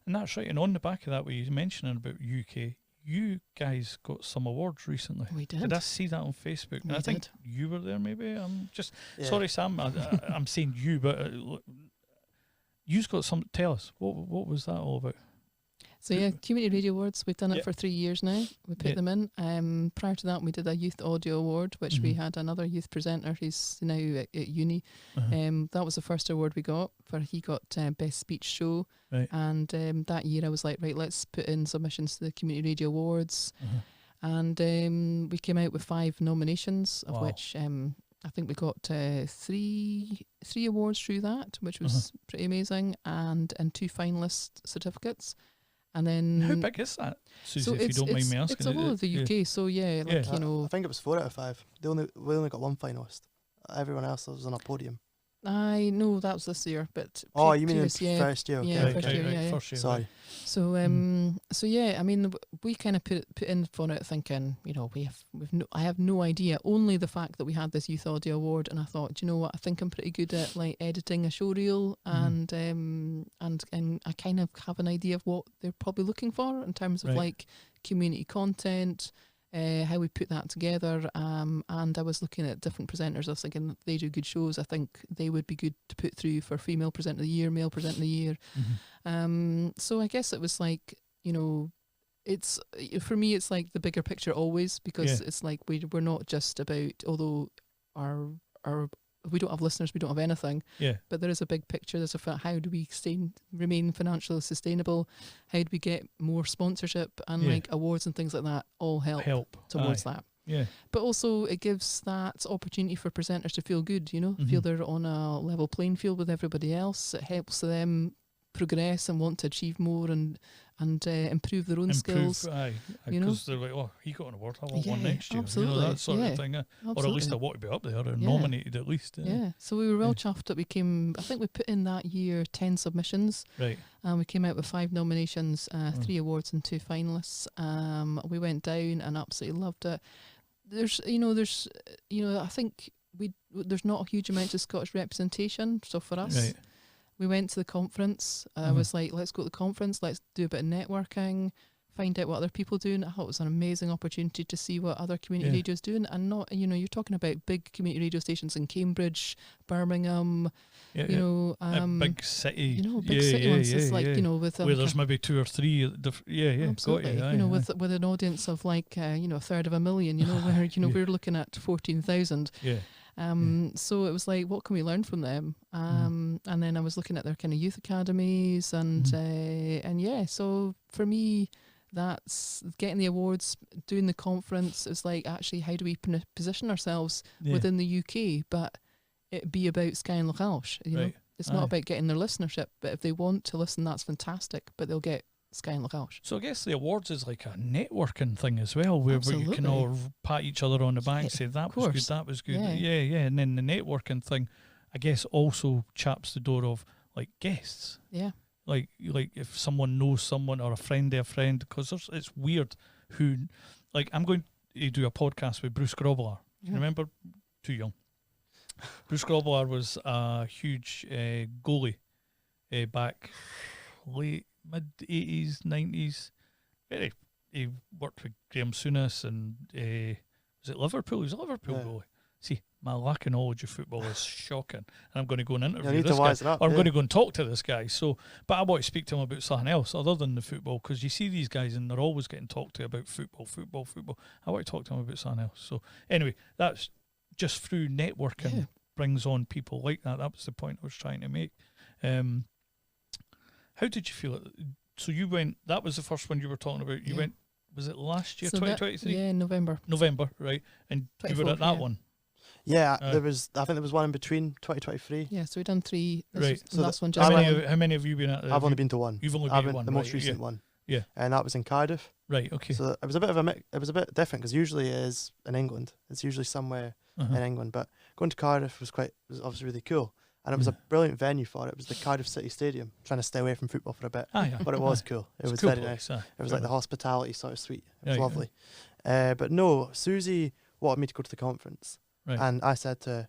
And that's right. And on the back of that, what you're mentioning about UK, you guys got some awards recently. We did. Did I see that on Facebook? And I think you were there, maybe. I'm just sorry, Sam. I'm saying you, but you've got some. Tell us what was that all about? So yeah, Community Radio Awards, we've done it for 3 years now. We put them in. Prior to that, we did a Youth Audio Award, which we had another youth presenter who's now at uni. That was the first award we got. He got Best Speech Show. Right. And that year I was like, right, let's put in submissions to the Community Radio Awards. And we came out with 5 nominations, of which I think we got 3 awards through that, which was pretty amazing, and 2 finalist certificates. And then, how big is that, Suzy, if you don't mind me asking? It's all over the UK, so you know. I think it was 4 out of 5. We only got 1 finalist. Everyone else was on a podium. I know that was this year, but you mean in first year? Okay. Yeah, first year. First year. Sorry. So so yeah, I mean, we kind of put in for it, thinking, you know, I have no idea. Only the fact that we had this Youth Audio Award, and I thought, do you know what? I think I'm pretty good at like editing a show reel, and I kind of have an idea of what they're probably looking for in terms of like community content. How we put that together, and I was looking at different presenters. I was thinking they do good shows. I think they would be good to put through for Female Presenter of the Year, Male Presenter of the Year. So I guess it was like, you know, it's for me, it's like the bigger picture always, because it's like we're not just about, although our we don't have listeners, we don't have anything. But there is a big picture. There's how do we remain financially sustainable? How do we get more sponsorship and like awards and things like that? All help towards that. But also it gives that opportunity for presenters to feel good. You know, feel they're on a level playing field with everybody else. It helps them progress and want to achieve more and improve their own skills. Because they're like, oh, he got an award, I want one next year. Absolutely. You know, that sort of thing. Or at least I want to be up there and nominated at least. So we were well chuffed that I think we put in that year 10 submissions. Right. And we came out with 5 nominations, 3 awards and 2 finalists. We went down and absolutely loved it. I think there's not a huge amount of Scottish representation. So for us, we went to the conference. I was like, let's go to the conference, let's do a bit of networking, find out what other people are doing. I thought it was an amazing opportunity to see what other community radios doing. And not, you know, you're talking about big community radio stations in Cambridge, Birmingham, big city. Big city ones. It's like, you know, with where there's maybe 2 or 3 absolutely. Got you. With an audience of like, a third of a million, you know, where, you know, we're looking at 14,000. So it was like, what can we learn from them? And then I was looking at their kind of youth academies and so for me, that's getting the awards, doing the conference. It's like, actually, how do we position ourselves within the UK, but it be about Skye and Lochalsh, you know? It's not about getting their listenership, but if they want to listen, that's fantastic, but they'll get Skye and Lochalsh. So I guess the awards is like a networking thing as well, where you can all pat each other on the back and say, that was good, that was good. And then the networking thing, I guess, also chaps the door of like guests. Like if someone knows someone or a friend of a friend, because it's weird who, like, I'm going to do a podcast with Bruce Grobbelaar. Do you remember? Too young. Bruce Grobbelaar was a huge goalie back late mid-80s, 90s. He worked with Graham Souness and was it Liverpool? He was a Liverpool goalie. See, my lack of knowledge of football is shocking, and I'm going to go and interview need this to guy, wise it up, or I'm yeah. going to go and talk to this guy. So, but I want to speak to him about something else other than the football, because you see these guys and they're always getting talked to about football. I want to talk to him about something else. So, anyway, that's just through networking brings on people like that. That was the point I was trying to make. How did you feel? So you went. That was the first one you were talking about. You went. Was it last year, 2023? Yeah, November, right? And you were at that one. Yeah, I think there was one in between 2023. Yeah, so we've done 3. Right. So last one. How many have you been at? I've only been to one. You've only been to one. The most recent one. Yeah. And that was in Cardiff. Right. Okay. So it was a bit of it was a bit different because usually it is in England. It's usually somewhere in England, but going to Cardiff was obviously really cool. And it was a brilliant venue for it. It was the Cardiff City Stadium. Trying to stay away from football for a bit, but it was cool. It was cool very place, nice. It was like the hospitality sort of suite. It was Yeah, lovely. But no, Suzy wanted me to go to the conference, and I said to her,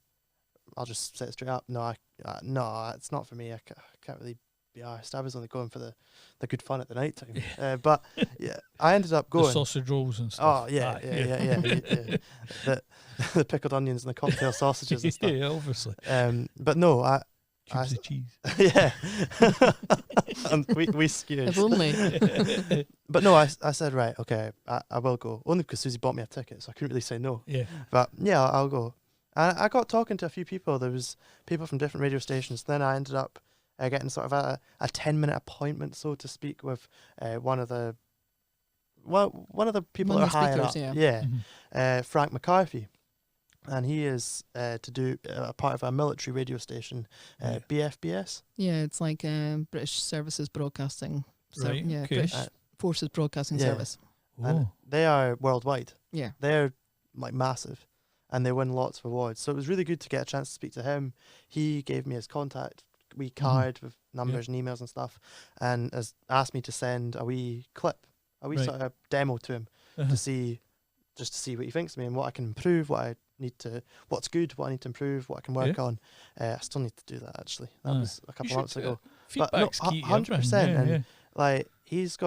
I'll just say it straight up. No, no, it's not for me. I can't really be arsed. I was only going for the good fun at the night time. But yeah, I ended up going. The sausage rolls and stuff. Oh yeah. The pickled onions and the cocktail sausages and stuff. Yeah, obviously. But no, Cubes of cheese. Yeah. And we skewed. If only. But no, I said, right, okay, I will go. Only because Suzy bought me a ticket, so I couldn't really say no. Yeah. But yeah, I'll go. And I got talking to a few people. There was people from different radio stations. Then I ended up getting sort of a 10-minute appointment, so to speak, with one of the people that are higher up. Yeah. Frank McCarthy. And he is to do a part of a military radio station, BFBS. Yeah, it's like British Services Broadcasting. Right, Yeah, okay. British Forces Broadcasting Service. And they are worldwide. Yeah. They're like massive, and they win lots of awards. So it was really good to get a chance to speak to him. He gave me his contact card with numbers and emails and stuff, and has asked me to send a wee clip, a wee sort of demo to him to see what he thinks of me and what I can improve, what's good, what I need to improve, what I can work on. I still need to do that actually. That was a couple months ago. But no, 100%. And like he's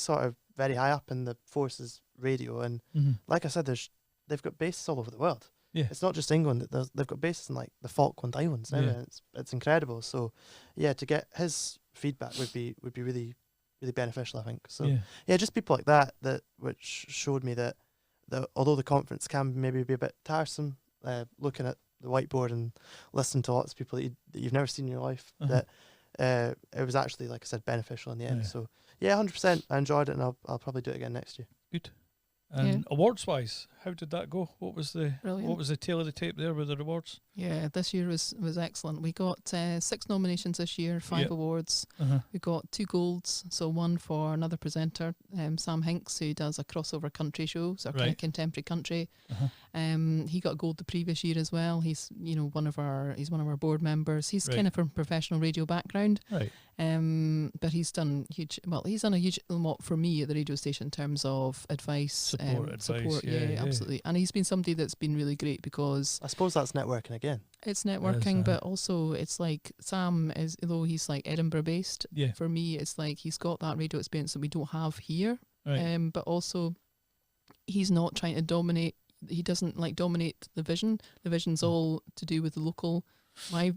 sort of very high up in the forces radio, and like I said, they've got bases all over the world. Yeah. It's not just England. They've got bases in like the Falkland Islands and everything. It's incredible. So yeah, to get his feedback would be really, really beneficial, I think. So yeah, just people like that which showed me that although the conference can maybe be a bit tiresome, looking at the whiteboard and listening to lots of people that you've never seen in your life, that it was actually, like I said, beneficial in the end. So yeah, 100%. I enjoyed it, and I'll probably do it again next year. Good. And awards wise, how did that go? What was the tail of the tape there with the awards? Yeah, this year was excellent. We got 6 nominations this year, 5 awards. We got 2 golds, so one for another presenter, Sam Hinks, who does a crossover country show, so kind of contemporary country. He got gold the previous year as well. He's one of our board members. He's kind of from professional radio background. Right. But he's done a huge lot for me at the radio station in terms of advice, support. Yeah, absolutely. And he's been somebody that's been really great, because I suppose that's networking again. It's networking, but also it's like Sam is, although he's like Edinburgh based, for me it's like he's got that radio experience that we don't have here. Right. But also he's not trying to dominate. He doesn't like dominate the vision. The vision's all to do with the local. My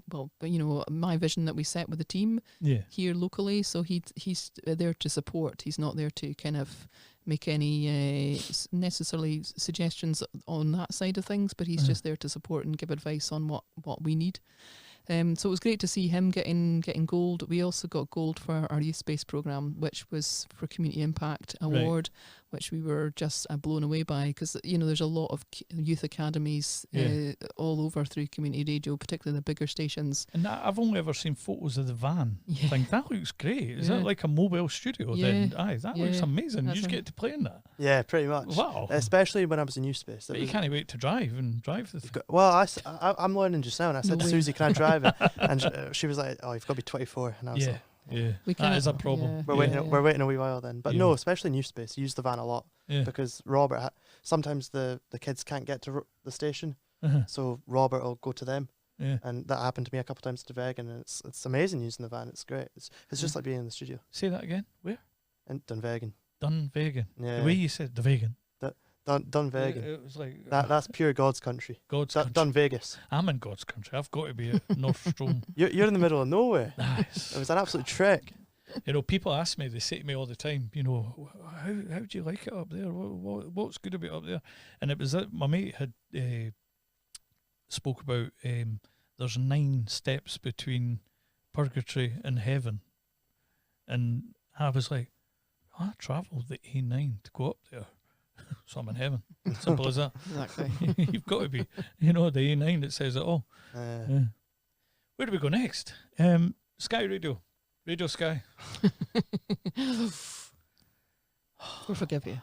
vision that we set with the team here locally. So he's there to support. He's not there to kind of make any necessarily suggestions on that side of things, but he's just there to support and give advice on what we need. So it was great to see him getting gold. We also got gold for our youth space program, which was for Community Impact Award, which we were just blown away by, because there's a lot of youth academies all over through community radio, particularly the bigger stations. And I've only ever seen photos of the van. I think that looks great. Is that like a mobile studio then? Aye, that looks amazing. You just get to play in that. Yeah, pretty much. Wow. Especially when I was in youth space. But you can't wait to drive the thing. Well, I'm learning just now, and I said to Suzy, can I drive it? And she was like, oh, you've got to be 24. And I was like, that is a problem. We're waiting a wee while then. But no, especially in youth space, use the van a lot, because Robert, sometimes the kids can't get to the station, so Robert will go to them. And that happened to me a couple of times to Vegan, and it's amazing using the van. It's great. It's just like being in the studio. Say that again. Where? In Dunvegan. Dunvegan. Yeah. The way you said Dunvegan. Dunvegan. It was like That's pure God's country. God's country. Dun Vegas. I'm in God's country. I've got to be at Northstrom. You're in the middle of nowhere. Nice. It was an absolute trek. You know, people ask me. They say to me all the time. You know, how do you like it up there? What's good about up there? And it was that my mate had spoke about. There's 9 steps between purgatory and heaven, and I was like, I travelled the A9 to go up there. So I'm in heaven. Simple as that. Exactly. You've got to be. You know, the A9 that says it all. Yeah. Where do we go next? Skye Radio. Radio Skye. We'll forgive you.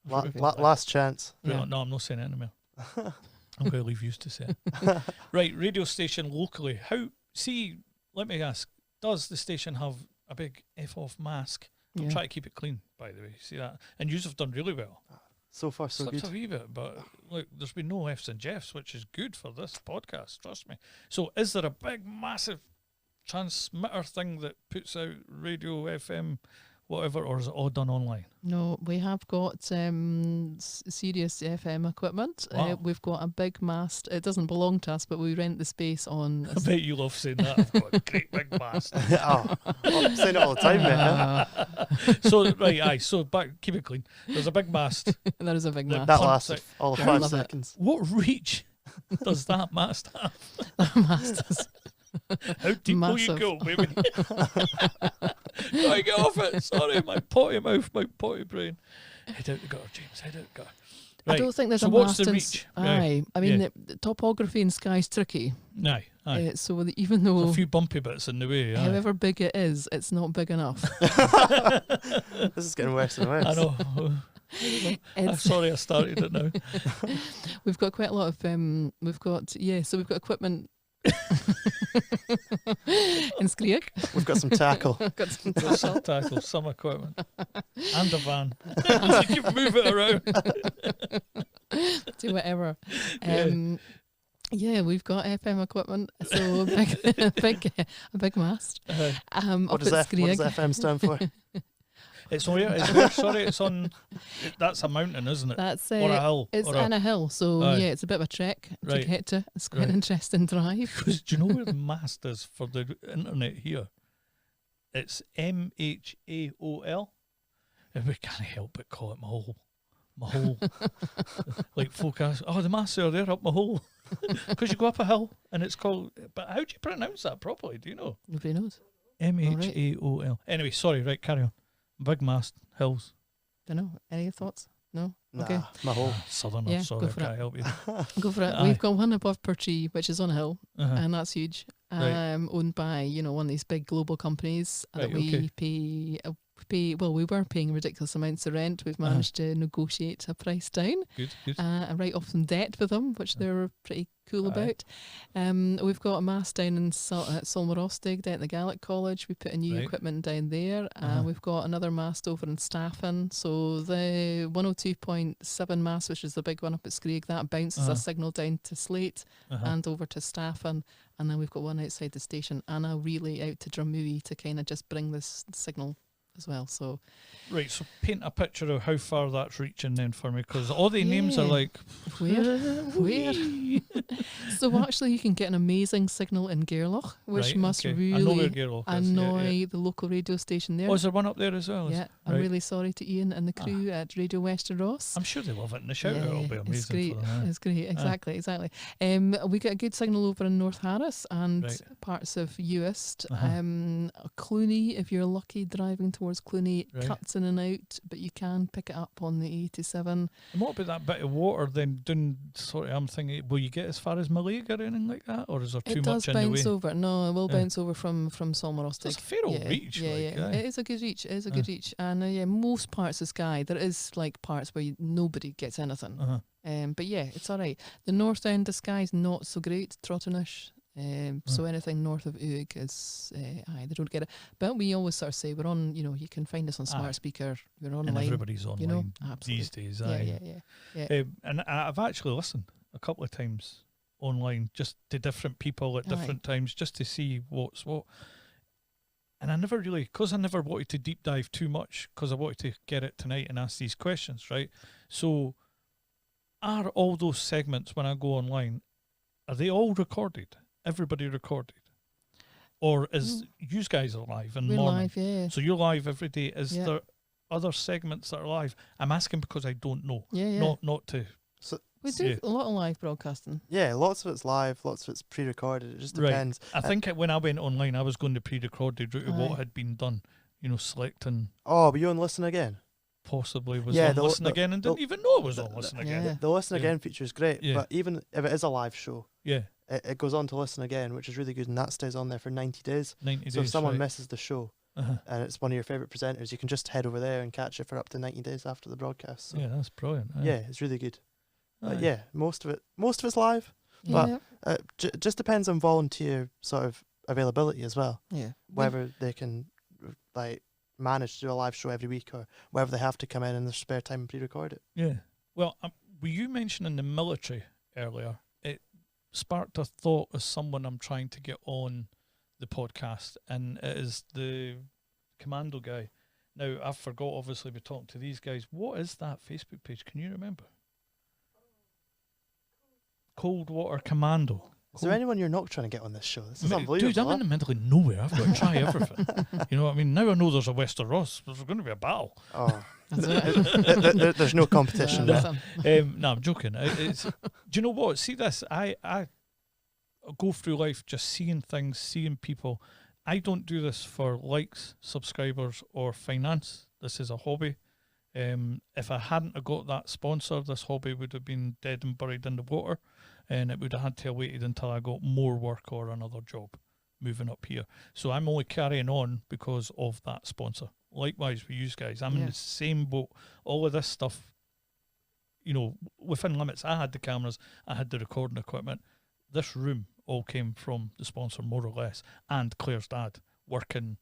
Last chance. Yeah. No, I'm not saying it anymore. I'm going to leave you to say it. Right, radio station locally. Let me ask, does the station have a big F-off mask? I'm trying to keep it clean, by the way. See that? And yous have done really well. So far, so Slipped good. a wee bit, but look, there's been no F's and Jeffs, which is good for this podcast, trust me. So is there a big, massive transmitter thing that puts out radio, FM, whatever, or is it all done online? No, we have got serious FM equipment. Wow. We've got a big mast. It doesn't belong to us, but we rent the space on. I bet you love saying that. I've got a great big mast. I'm saying it all the time, mate. So, right, aye, so keep it clean. There's a big mast. There is a big mast. That Pumps lasted out. all of I 5 love it. seconds. What reach does that mast have? That mast is How deep will you massive. go, baby? Gotta get off it. Sorry, my potty mouth, my potty brain. Head out the gutter, James. Head out the gutter. I don't think there's so a what's mast the in reach? Aye. I mean, Yeah. the topography in Skye's tricky. Aye, aye. So even There's though, a few bumpy bits in the way. Aye. however big it is, it's not big enough. This is getting worse and worse. I know. I'm It's, sorry I started it now. we've got quite a lot of, we've got equipment in Skreek. We've got some tackle. We've got some There's some tackle, some equipment, and a van. So you can move it around. do whatever. Yeah, we've got FM equipment, so a big mast. What Up does at Skreek. FM stand for? It's where, sorry, it's on. That's a mountain, isn't it? That's or a hill. It's or on a hill, so Aye. yeah, it's a bit of a trek to Right. get to. It's quite Right. an interesting drive. Because do you know where the mast is for the internet here? It's MHAOL. And we can't help but call it my hole. Like focus. Oh, the masts are there up my hole. Because you go up a hill and it's called. But how do you pronounce that properly? Do you know? Nobody knows. MHAOL. Anyway, sorry. Right, carry on. Big mast, hills. Don't know. Any thoughts? No. Nah, Okay. my whole. Southerner. Yeah, sorry, go I for can't it. help you. Go for it. Aye. We've got one above Pertree, which is on a hill, Uh-huh. and that's huge. Right. Owned by one of these big global companies that Right, we okay. pay. Well, we were paying ridiculous amounts of rent. We've Uh-huh. managed to negotiate a price down Good, good. and write off some debt with them, which they're pretty cool Aye. about. We've got a mast down in Solmarostig, down at the Gaelic College. We put a new Right. equipment down there. Uh-huh. We've got another mast over in Staffin. So the 102.7 mast, which is the big one up at Skreek, that bounces Uh-huh. a signal down to Slate Uh-huh. and over to Staffin. And then we've got one outside the station and a relay out to Dramui to kind of just bring this signal as well. So Right, so paint a picture of how far that's reaching then for me, because all the names are Yeah. like where? So actually you can get an amazing signal in Gairloch, which Right, must okay. I know where really Gairloch is, annoy the local radio station there. Oh, is there one up there as well? Yeah, I'm Right. really sorry to Ian and the crew at Radio Western Ross. I'm sure they love it, and the shout out will be amazing. It's great. For them, It's great. Exactly. We get a good signal over in North Harris and Right. parts of Uist. Uh-huh. Clooney, if you're lucky driving towards Clooney, Right. cuts in and out, but you can pick it up on the 87. And what about that bit of water then doing, I'm thinking, will you get as far as Malaysia or anything like that? Or is there too It does much in the bounce way? over. No, it will Yeah. bounce over from Solmarostig. It's a fair old reach. Yeah, like, yeah. aye. It is a good reach. It is a good reach. And most parts of Skye, there is like parts where nobody gets anything. Uh-huh. But yeah, it's all right. The north end of Skye is not so great, Trottenish. So anything north of Uig is, they don't get it. But we always sort of say we're on, you can find us on smart Aye. speaker. We're And online. everybody's online Absolutely. these days. Yeah, Aye. yeah. And I've actually listened a couple of times online just to different people at Aye. different times just to see what's what. And I never really, because I never wanted to deep dive too much because I wanted to get it tonight and ask these questions, right? So are all those segments when I go online, are they all recorded? Everybody recorded? Or is you guys are live in the We're morning? live, yeah. So you're live every day. Is there other segments that are live? I'm asking because I don't know. Yeah. Not to. We do a lot of live broadcasting. Yeah, lots of it's live, lots of it's pre-recorded. It just depends. I think when I went online, I was going to pre-recorded route of Aye. what had been done. Selecting. Oh, were you on Listen Again? Possibly was Yeah, on the- Listen the- Again and the- didn't even know it was on Listen Again. Yeah. The Listen Yeah. Again feature is great, Yeah. but even if it is a live show, Yeah, it goes on to Listen Again, which is really good, and that stays on there for 90 days. 90 days. So if someone right. misses the show and it's one of your favourite presenters, you can just head over there and catch it for up to 90 days after the broadcast. So Yeah, that's brilliant. Aye. yeah, it's really good. Aye. Yeah, most of it's live. Yeah. But just depends on volunteer sort of availability as well. Yeah. Whether they can manage to do a live show every week, or whether they have to come in their spare time and pre-record it. Yeah. Well, were you mentioning the military earlier? It sparked a thought as someone I'm trying to get on the podcast, and it is the commando guy. Now, I forgot, obviously, we're talking to these guys. What is that Facebook page? Can you remember? Cold Water Commando. Is there anyone you're not trying to get on this show? This is unbelievable. Dude, I'm in the middle of nowhere. I've got to try everything. You know what I mean? Now I know there's a Westeros. There's going to be a battle. Oh, That's it. there's no competition there. Nothing. No, I'm joking. Do you know what? See this? I go through life just seeing things, seeing people. I don't do this for likes, subscribers, or finance. This is a hobby. If I hadn't have got that sponsor, this hobby would have been dead and buried in the water, and it would have had to have waited until I got more work or another job moving up here. So I'm only carrying on because of that sponsor. Likewise with you guys, I'm in the same boat. All of this stuff, within limits. I had the cameras, I had the recording equipment. This room all came from the sponsor, more or less, and Claire's dad working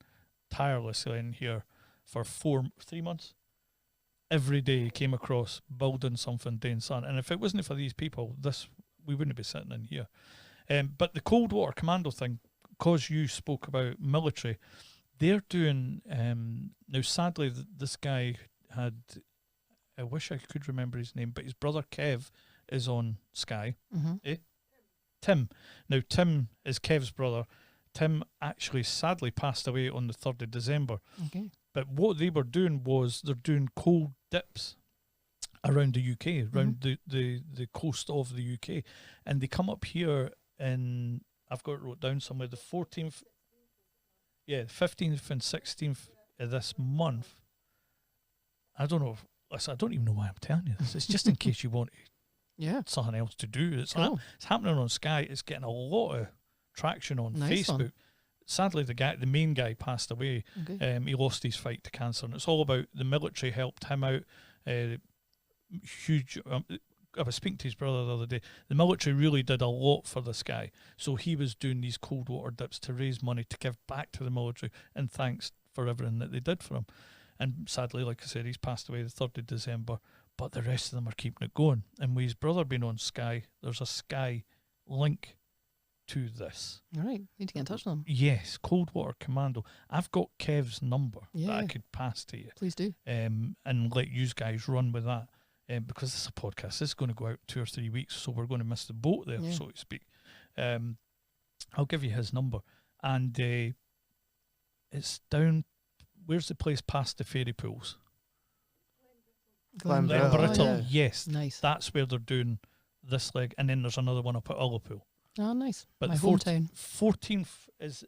tirelessly in here for 3 months. Every day he came across building something, doing something. And if it wasn't for these people, we wouldn't be sitting in here. But the Cold Water Commando thing, because you spoke about military, they're doing, now sadly this guy had, I wish I could remember his name, but his brother Kev is on Skye. Mm-hmm. Tim. Now Tim is Kev's brother. Tim actually sadly passed away on the 3rd of December. Okay. But what they were doing was they're doing cold dips around the UK, around the coast of the UK. And they come up here in, I've got it wrote down somewhere, the 14th, 15th and 16th of this month. I don't know. Listen, I don't even know why I'm telling you this. It's just in case you want something else to do. It's happening on Skye. It's getting a lot of traction on Facebook. Sadly, the main guy passed away. Okay. He lost his fight to cancer, and it's all about the military helped him out. Huge. I was speaking to his brother the other day. The military really did a lot for this guy, so he was doing these cold water dips to raise money to give back to the military, and thanks for everything that they did for him. And sadly, like I said, he's passed away the 3rd of December. But the rest of them are keeping it going. And with his brother being on Skye, there's a Skye link to this. All right. Need to get in touch with them. Yes, Cold Water Commando. I've got Kev's number that I Yeah. could pass to you. Please do. And let you guys run with that. Because this is a podcast. This is going to go out 2 or 3 weeks, so we're going to miss the boat there, so to speak. I'll give you his number. And it's down, where's the place past the fairy pools? Glenbrittle, yes. Nice. That's where they're doing this leg. And then there's another one up at Ullapool. Oh, nice. But my the hometown. 14th is...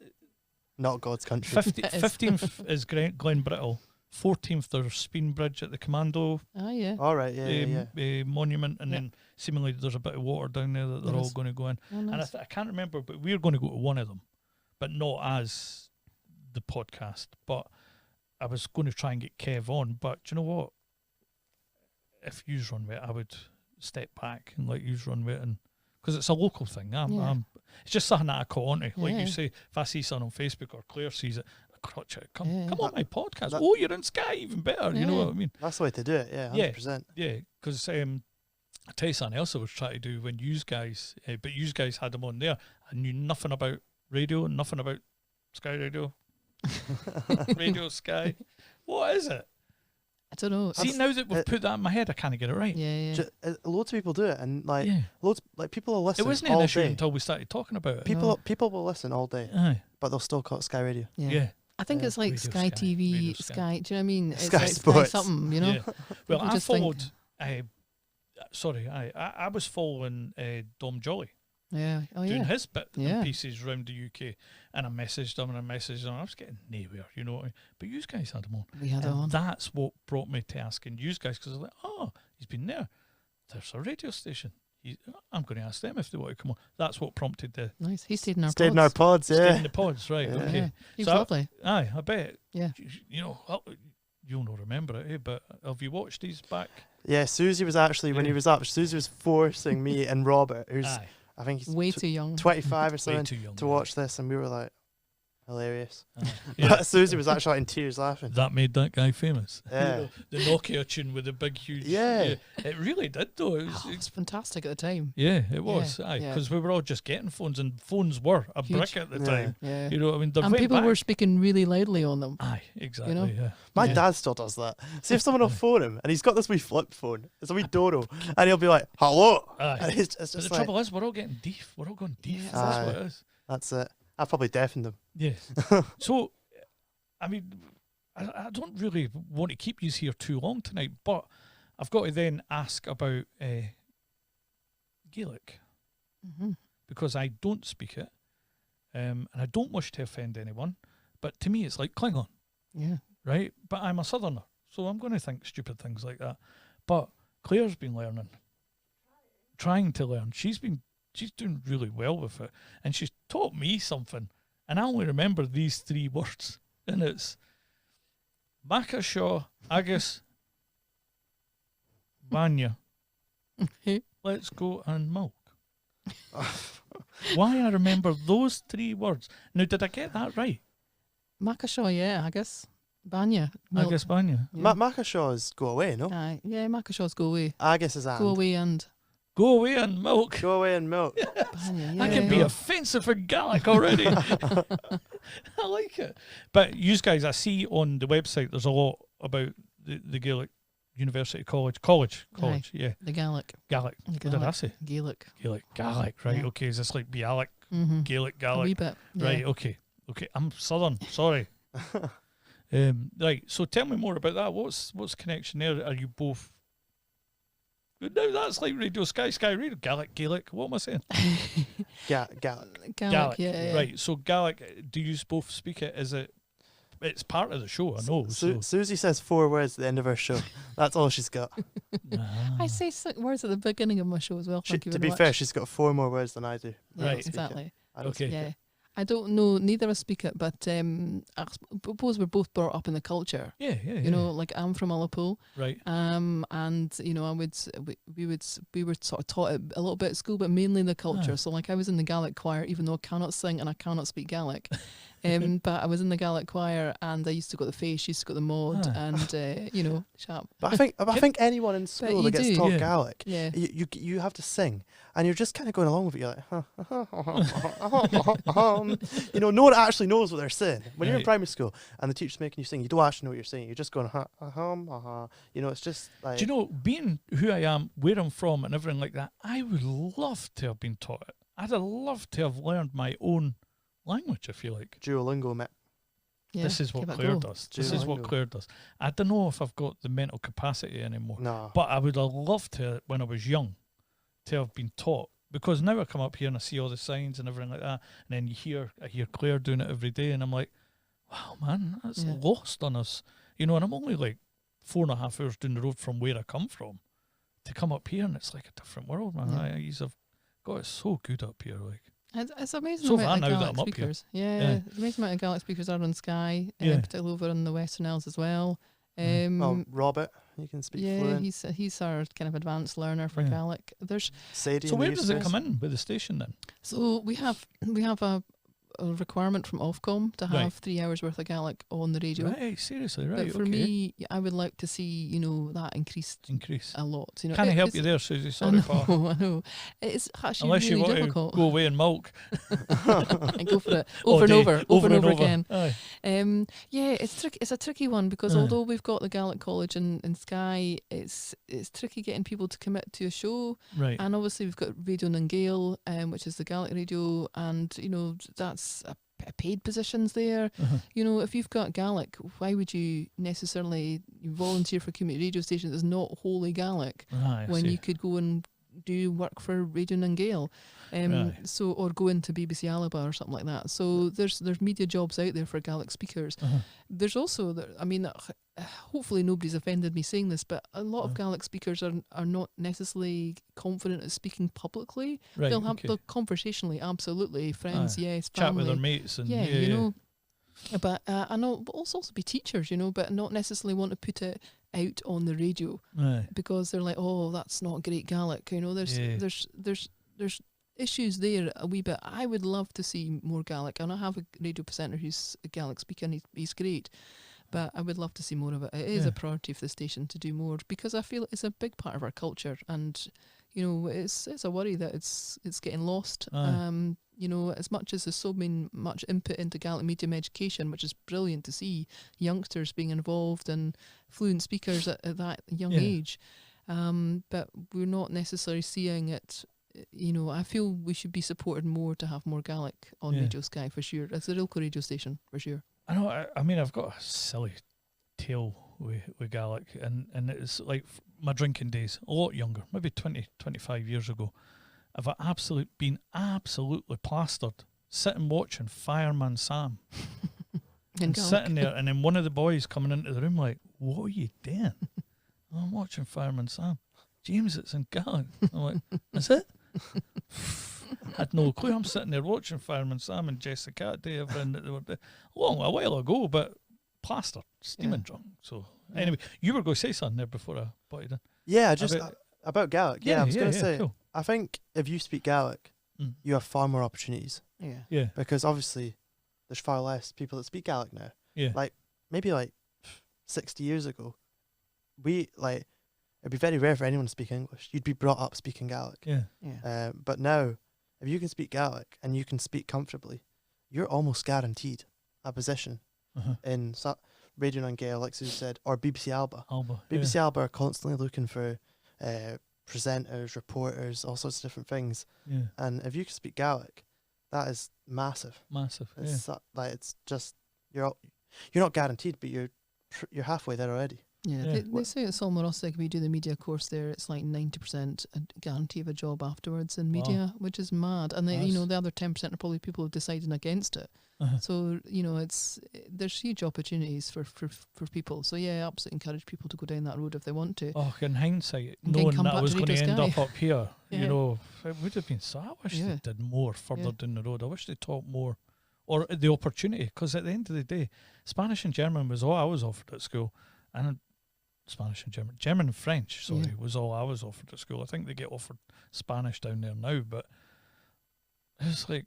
Not God's country. 15th is Glenbrittle. 14th, there's Speen Bridge at the Commando Oh, yeah. All right, yeah. monument. And then seemingly there's a bit of water down there that they're all going to go in. Oh, And nice. I can't remember, but we're going to go to one of them. But not as the podcast. But I was going to try and get Kev on. But do you know what? If you run with it, I would step back and let you run with it, because it's a local thing. It's just something that I caught onto. Like you say, if I see something on Facebook or Claire sees it, I crotch it. Come on my podcast. You're in Skye, even better. You know what I mean? That's the way to do it. Yeah, 100%. Yeah, because I tell you something else I was trying to do when you guys, but you guys had them on there. I knew nothing about radio, nothing about Skye Radio, Radio Skye. What is it? I don't know. See, now that we've put that in my head, I can't get it right. Yeah. Loads of people do it, and like Yeah. loads, like people will listen. It wasn't all an issue day. until we started talking about it. People will listen all day, Aye. but they'll still call it Sky Radio. Yeah. I think it's like Radio Sky Skye, TV, Radio Sky. Skye. Do you know what I mean? It's Sky like Sports. Sky something, you know. Yeah. Well, People I just think- followed. Sorry, I was following Dom Jolly Yeah. Oh doing yeah. his bit Yeah. and pieces around the UK, and I messaged him and I was getting nowhere, you know. But you guys had him on. We had it And on. that's what brought me to asking you guys, because I was like, oh, he's been there. There's a radio station. I'm going to ask them if they want to come on. That's what prompted the Nice. He stayed in our Stayed in our pods, stay yeah. in the pods, right? Yeah. Okay. Yeah. He was So lovely. Aye, I bet. Yeah. You know, you'll not remember it, but have you watched these back? Yeah, Suzy was actually when he Yeah. was up. Suzy was forcing me and Robert, who's Aye, I think he's Way too young. 25 or way something, too young. to watch this, and we were like, hilarious. Aye. Yeah, Suzy was actually in tears laughing. that made that guy famous. Yeah. The Nokia tune with the big, huge. Yeah. It really did, though. It Oh, was, it's fantastic at the time. yeah, it was. Yeah, Aye, yeah. because we were all just getting phones, and phones were a Huge. brick at the Yeah. time. Yeah. You know what I mean? They And went people back. were speaking really loudly on them. Aye, exactly. know? Yeah. My Yeah. dad still does that. See if someone will phone him, and he's got this wee flip phone. It's a wee Dodo, and he'll be like, "Hello," Aye. and it's But just the like, trouble is, we're all getting deaf. We're all going deaf. Yeah. That's Aye. what it is. that's it. I've probably deafened them. Yes. So, I mean, I don't really want to keep you here too long tonight, but I've got to then ask about Gaelic, Mm-hmm. because I don't speak it, and I don't wish to offend anyone, but to me it's like Klingon, Yeah. right? But I'm a southerner, so I'm going to think stupid things like that. But Claire's been trying to learn. She's doing really well with it, and she's taught me something, and I only remember these 3 words, and it's Makashaw Agus Banya. Let's go and milk. Why I remember those 3 words. Now, did I get that right? Makashaw, yeah, I guess. Banya. Agus Banya. Yeah. Makashaw's go away, no? Aye. Yeah, Makashaw's go away. Agus is and. Go away and Go away and milk. Go away and milk. Banya. Yeah. I can be offensive for Gaelic already. I like it. But you guys, I see on the website there's a lot about the Gaelic University College, yeah. The Gaelic. Gaelic. What did I say? Gaelic. Gaelic, right, Yeah. okay. Is this like Bialik, Mm-hmm. Gaelic, A wee Gaelic? bit. Yeah. Right, okay. I'm southern, sorry. Right, so tell me more about that. What's the connection there? Are you both... No, that's like Radio Skye, Skye Radio, Gaelic, what am I saying? Gaelic. Gaelic, yeah. Right, so Gaelic, do you both speak it? It's part of the show, I know. So. Suzy says 4 words at the end of her show. That's all she's got. I say words at the beginning of my show as well. Thank you To very be much. fair, she's got 4 more words than I do. Yeah, Right. exactly. I don't Okay. speak Yeah. it. I don't know, neither of us speak it, but I suppose we're both brought up in the culture. Yeah. You know, like I'm from Ullapool, Right. and you know, we were sort of taught it a little bit at school, but mainly the culture. Ah. So like I was in the Gaelic choir, even though I cannot sing and I cannot speak Gaelic. But I was in the Gaelic choir, and I used to go to the face, used to go to the mod, Ah. and you know, sharp. But I think anyone in school you that gets do. taught Yeah. Gaelic, Yeah. you have to sing, and you're just kind of going along with it. You're like, you know, no one actually knows what they're saying. When you're in Right. primary school and the teacher's making you sing, you don't actually know what you're saying. You're just going, you know, it's just like. Do you know, being who I am, where I'm from, and everything like that, I would love to have been taught it. I'd have loved to have learned my own language, I feel like. Duolingo, mate. Yeah, This is what give it a Claire go. does. This is what Duolingo. Claire does. I don't know if I've got the mental capacity anymore. No. But I would have loved to, when I was young, to have been taught. Because now I come up here and I see all the signs and everything like that, and then I hear Claire doing it every day, and I'm like, wow, man, that's Yeah. lost on us. You know, and I'm only like 4.5 hours down the road from where I come from to come up here, and it's like a different world, man. Yeah. You've got it so good up here, like. It's amazing So the far amount now of that Gaelic I'm up here. speakers. Yeah, Yeah. it's amazing amount of Gaelic speakers are on Skye, Yeah. particularly over in the Western Isles as well. Oh, Robert, you can speak yeah, fluent. he's our kind of advanced learner for Yeah. Gaelic. There's Sadie So in where the does it East come Coast. in with the station then? so we have a requirement from Ofcom to have 3 hours worth of Gaelic on the radio. Right, seriously, right. But for me, I would like to see, that increase a lot. Can I help you there, Suzy? Sorry, I know. It's actually unless really you want difficult. to go away and milk. And go for it over and over again. Aye. It's a tricky one because although we've got the Gaelic College in Skye, it's tricky getting people to commit to a show. Right. And obviously we've got Radio Nangale, which is the Gaelic radio, and that's a paid positions there. If you've got Gaelic, why would you necessarily volunteer for a community radio station that's not wholly Gaelic when you could go and do work for Radio Nangale, or go into BBC Alaba or something like that. So there's media jobs out there for Gaelic speakers. There's also, hopefully nobody's offended me saying this, but a lot of Gaelic speakers are not necessarily confident at speaking publicly. Right, They'll conversationally, absolutely, friends, yes, family. Chat with their mates. And But I know also be teachers, but not necessarily want to put it out on the radio because they're like, oh, that's not great Gaelic. There's issues there a wee bit. I would love to see more Gaelic, and I have a radio presenter who's a Gaelic speaker, and he's great. But I would love to see more of it. It is a priority for the station to do more because I feel it's a big part of our culture, and it's a worry that it's getting lost. As much as there's so much input into Gaelic medium education, which is brilliant to see youngsters being involved and fluent speakers at that young age, but we're not necessarily seeing it. I feel we should be supported more to have more Gaelic on Radio Skye for sure. It's a real cool radio station for sure. I know. I mean, I've got a silly tale with Gaelic, and it's like my drinking days, a lot younger, maybe 20, 25 years ago. I've been absolutely plastered, sitting watching Fireman Sam. And sitting there, and then one of the boys coming into the room like, what are you doing? I'm watching Fireman Sam. James, it's in Gaelic. I'm like, is it? I had no clue. I'm sitting there watching Fireman Sam and Jessica Day, everything that they were doing. A while ago, but plastered, steaming drunk. So anyway, you were going to say something there before I butted in. Yeah, just about Gaelic. I was going to say, cool. I think if you speak Gaelic, you have far more opportunities. Yeah. Because obviously, there's far less people that speak Gaelic now. Yeah. Maybe 60 years ago, it'd be very rare for anyone to speak English. You'd be brought up speaking Gaelic. Yeah. But now, if you can speak Gaelic and you can speak comfortably, you're almost guaranteed a position in Radio Nangale, like Suzy said, or BBC Alba. BBC Alba are constantly looking for presenters, reporters, all sorts of different things. Yeah. And if you can speak Gaelic, that is massive. It's it's just you're not guaranteed, but you're halfway there already. Yeah, they say at Solmarosig, if we do the media course there, it's like 90% a guarantee of a job afterwards in media, which is mad. And the other 10% are probably people deciding against it. So there's huge opportunities for people. So I absolutely encourage people to go down that road if they want to. Oh, in hindsight, knowing that I was going to end up here, it would have been so. I wish they did more further down the road. I wish they taught more, or the opportunity, because at the end of the day, Spanish and German was all I was offered at school, and Spanish and German and French, was all I was offered at school. I think they get offered Spanish down there now, but it's like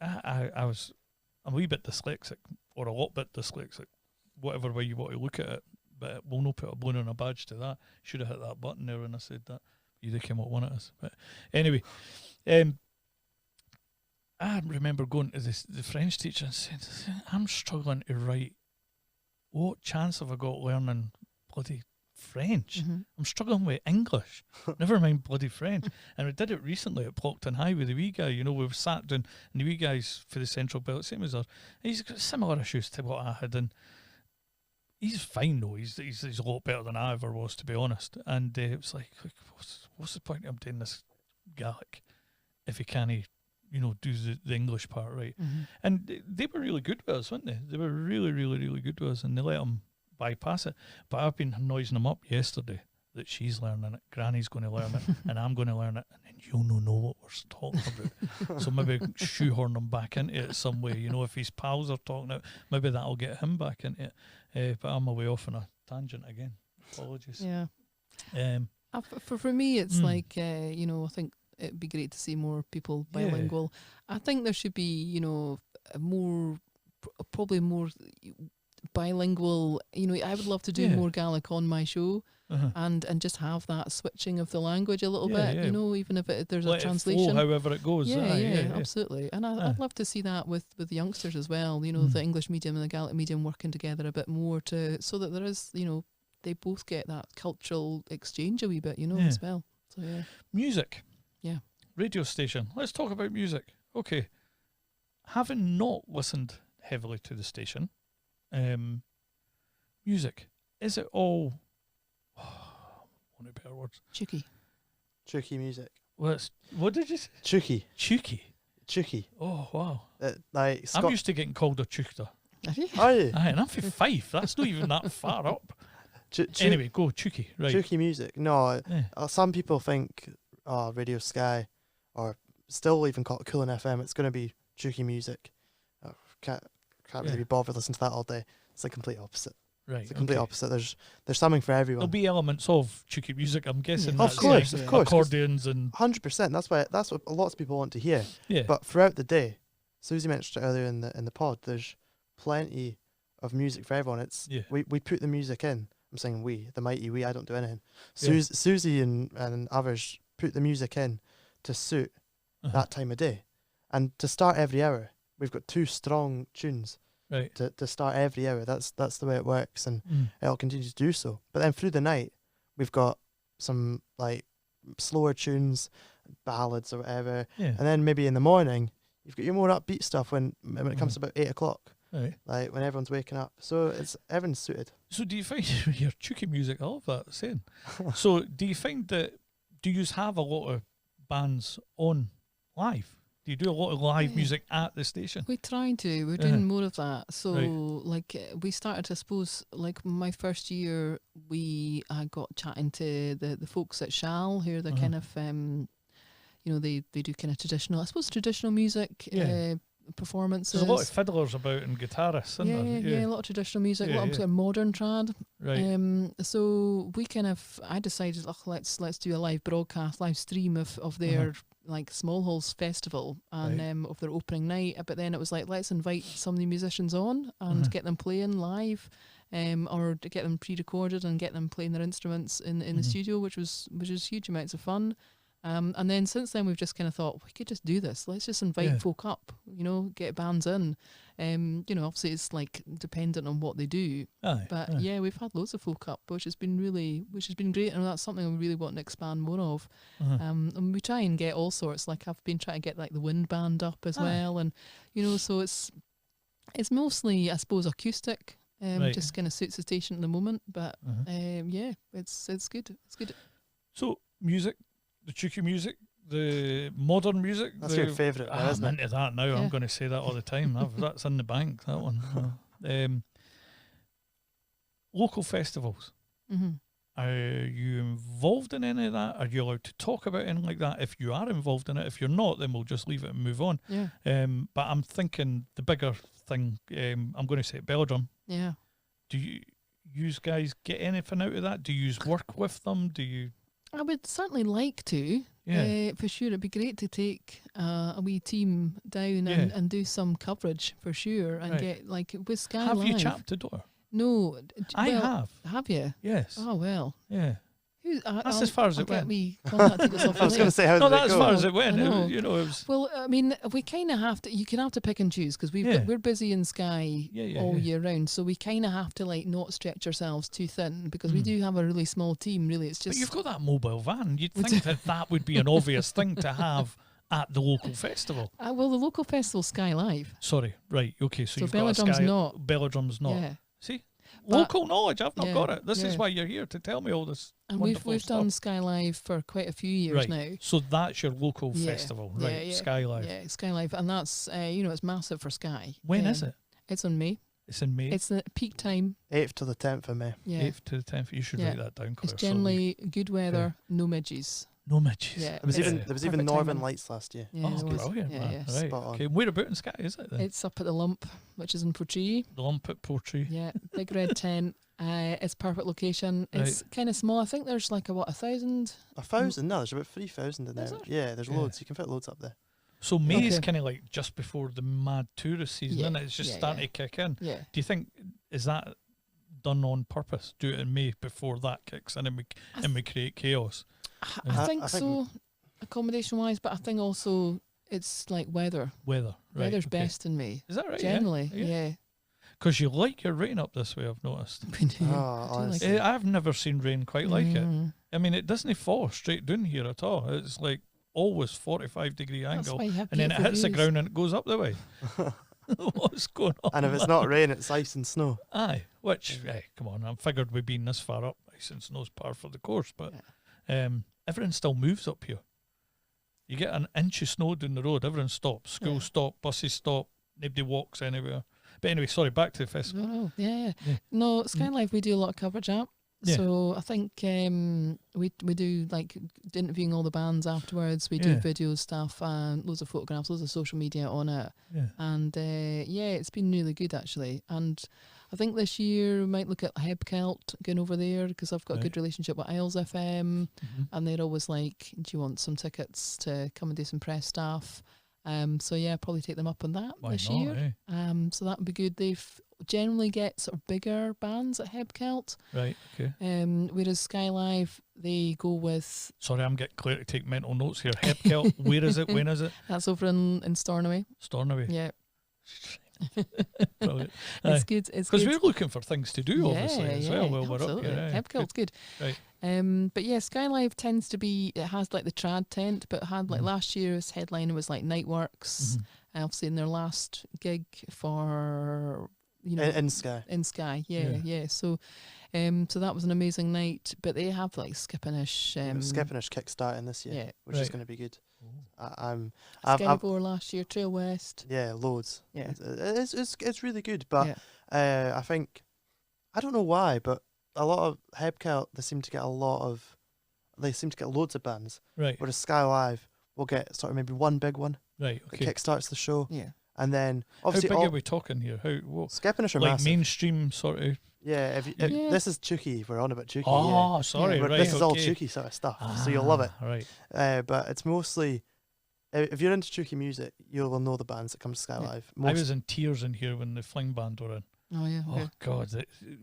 I was a wee bit dyslexic, or a lot bit dyslexic, whatever way you want to look at it, but we'll not put a balloon on a badge to that. Should have hit that button there when I said that. You'd have came up one of us. But anyway, I remember going to the French teacher and saying, I'm struggling to write. What chance have I got learning bloody French? I'm struggling with English, never mind bloody French. And we did it recently at Plockton High with the wee guy. We've sat down, and the wee guy's for the Central Belt, same as us. He's got similar issues to what I had, and he's fine though. He's a lot better than I ever was, to be honest. And it was like what's the point of him doing this Gaelic if he can't do the English part right? And they were really good with us, weren't they? They were really, really, really good with us, and they let him bypass it. But I've been noising them up yesterday that she's learning it, Granny's going to learn it, and I'm going to learn it, and then you'll know what we're talking about. So maybe shoehorn him back into it some way. If his pals are talking it, maybe that'll get him back into it. But I'm away off on a tangent again. Apologies. Yeah. For me, it's like I think it'd be great to see more people bilingual. I think there should be, probably more bilingual. I would love to do more Gaelic on my show. And just have that switching of the language a little bit, even if there's Let a translation. it flow however it goes. Yeah, absolutely. And I'd love to see that with youngsters as well, the English medium and the Gaelic medium working together a bit more so that there is, they both get that cultural exchange a wee bit, as well. So, yeah. Music. Yeah. Radio station. Let's talk about music. Okay. Having not listened heavily to the station, music, is it all... One of better words. Chucky music. What did you say? Chucky. Oh, wow. I'm used to getting called a chuchter. Are you? Aye, and I'm from Fife. That's not even that far up. Anyway, go Chucky. Right. Chucky music. No, some people think Radio Skye, or still even call it Coolin FM, it's going to be Chucky music. Can't really be bothered listening to that all day. It's the complete opposite. Right, it's the complete opposite. There's something for everyone. There'll be elements of Chucky music, I'm guessing. Of course. Accordions and 100%. That's what lots of people want to hear. Yeah. But throughout the day, Suzy mentioned it earlier in the pod. There's plenty of music for everyone. We put the music in. I'm saying we, the mighty we. I don't do anything. Suzy and others put the music in to suit that time of day, and to start every hour, we've got 2 strong tunes. Right. To start every hour. That's the way it works, and it'll continue to do so. But then through the night, we've got some like slower tunes, ballads or whatever. Yeah. And then maybe in the morning, you've got your more upbeat stuff when it comes to about 8 o'clock. Right. Like when everyone's waking up. So everyone's suited. So do you find your Chucky music? I love that saying. So do you find that? Do you have a lot of bands on live? Do you do a lot of live music at the station? We try to. We're doing more of that. So, we started, I suppose, like my first year, I got chatting to the folks at Shal, who are the kind of, they do kind of traditional music performances. There's a lot of fiddlers about and guitarists, isn't there? Yeah, a lot of traditional music, a lot of modern trad. Right. So I decided, let's do a live broadcast, live stream of their like Small Halls Festival and of their opening night. But then it was like, let's invite some of the musicians on and get them playing live, or to get them pre-recorded and get them playing their instruments in the studio, which was huge amounts of fun. And then since then we've just kind of thought we could just do this. Let's just invite folk up, get bands in. Obviously it's like dependent on what they do. But we've had loads of folk up, which has been great, and that's something we really want to expand more of. And we try and get all sorts. Like I've been trying to get like the wind band up as well, and so it's mostly, I suppose, acoustic. Just kind of suits the station at the moment. But it's good. It's good. So music. The Chucky music, the modern music. That's your favourite, isn't it? I'm into that now. I'm going to say that all the time. That's in the bank, that one. Local festivals. Are you involved in any of that? Are you allowed to talk about anything like that? If you are involved in it, if you're not, then we'll just leave it and move on. Yeah. But I'm thinking the bigger thing, I'm going to say Belladrum. Yeah. Do you guys get anything out of that? Do you work with them? Do you... I would certainly like to. For sure. It'd be great to take a wee team down and do some coverage for sure, and get like with Skye Have Live. you chapped the door? No. I have. Have you? Yes. Oh, well. Yeah. That's as far as it went. I was going to say, how did it go? That's as far as it went. It was... Well, I mean, we kind of have to. You can have to pick and choose because we're busy in Skye all year round, so we kind of have to like not stretch ourselves too thin because we do have a really small team. Really, it's just. But you've got that mobile van. You'd think that would be an obvious thing to have at the local festival. Well, the local festival's Skye Live. Sorry, right, okay, so you've Belladrum's got a not. Belladrum's not. Yeah. See? Local knowledge, I've not got it. This is why you're here, to tell me all this. And we've done Skye Live for quite a few years now. So that's your local festival, right? Skye Live. Yeah, Skye Live, and that's it's massive for Skye. When is it? It's in May. It's in May. It's the peak time. 8th to the 10th of May. Yeah. 8th to the 10th. You should write that down, Claire. It's generally good weather, no midges. No midges. Yeah, there was even Northern Lights last year. Yeah, brilliant, man. Yeah. Right. Okay, where about in Skye is it then? It's up at the Lump, which is in Portree. The Lump at Portree. Yeah, big red tent. It's perfect location. It's kind of small. I think there's like 1,000? 1,000? No, there's about 3,000 in there. Is there? Yeah, there's loads. You can fit loads up there. So May's kind of like just before the mad tourist season, isn't it? It's just starting to kick in. Yeah. Do you think, is that done on purpose? Do it in May before that kicks in and we create chaos? I think so, accommodation-wise, but I think also it's like weather. Right, Weather's best in May. Is that right? Generally, yeah. Because you like your rain up this way, I've noticed. I've never seen rain quite like it. I mean, it doesn't fall straight down here at all. It's like always 45-degree angle, and then it hits the ground and it goes up the way. What's going on? And if it's not rain, it's ice and snow. Aye, which, come on, I figured we've been this far up. Ice and snow's par for the course, but everything still moves up here. You get an inch of snow down the road, everything stops. Schools stop, buses stop, nobody walks anywhere. But anyway, sorry, back to the festival. No, Skye Live, we do a lot of coverage at. So I think we do like interviewing all the bands afterwards. We do video stuff and loads of photographs, loads of social media on it. And it's been really good actually. And I think this year we might look at Hebkelt going over there because I've got a good relationship with Isles FM, and they're always like, "Do you want some tickets to come and do some press stuff?" Probably take them up on that this year. So that would be good. They've generally get sort of bigger bands at Hebkelt. Right, okay. Whereas Skye Live, they go with... Sorry, I'm getting Claire to take mental notes here. Hebkelt, where is it? When is it? That's over in Stornoway. Stornoway? Yeah. Brilliant. It's good. Because we're looking for things to do, obviously, as well. Well, we're up here. Hebkelt's good. Right. But yeah, Skye Live tends to be, it has like the trad tent, but it had like last year's headline was like Nightworks. Obviously in their last gig for, in Skye. In Skye, yeah. So that was an amazing night, but they have like Skippinish. Skippinish kickstarting this year, which is going to be good. Skybore last year, Trail West. Yeah, loads. Yeah, it's really good, but I think, I don't know why, but a lot of Hebkelt, they seem to get loads of bands. Right. Whereas Skye Live will get sort of maybe one big one. Right. Okay. That kickstarts the show. Yeah. And then obviously, how big are we talking here? Skippinish are like massive. Mainstream sort of. Yeah, this is Chuki. We're on about Chuki. Oh, sorry, right. This is all Chuki sort of stuff, so you'll love it. Right. But it's mostly, if you're into Chuki music, you'll know the bands that come to Skye Live. I was in tears in here when the Fling Band were in. Oh yeah. Oh God!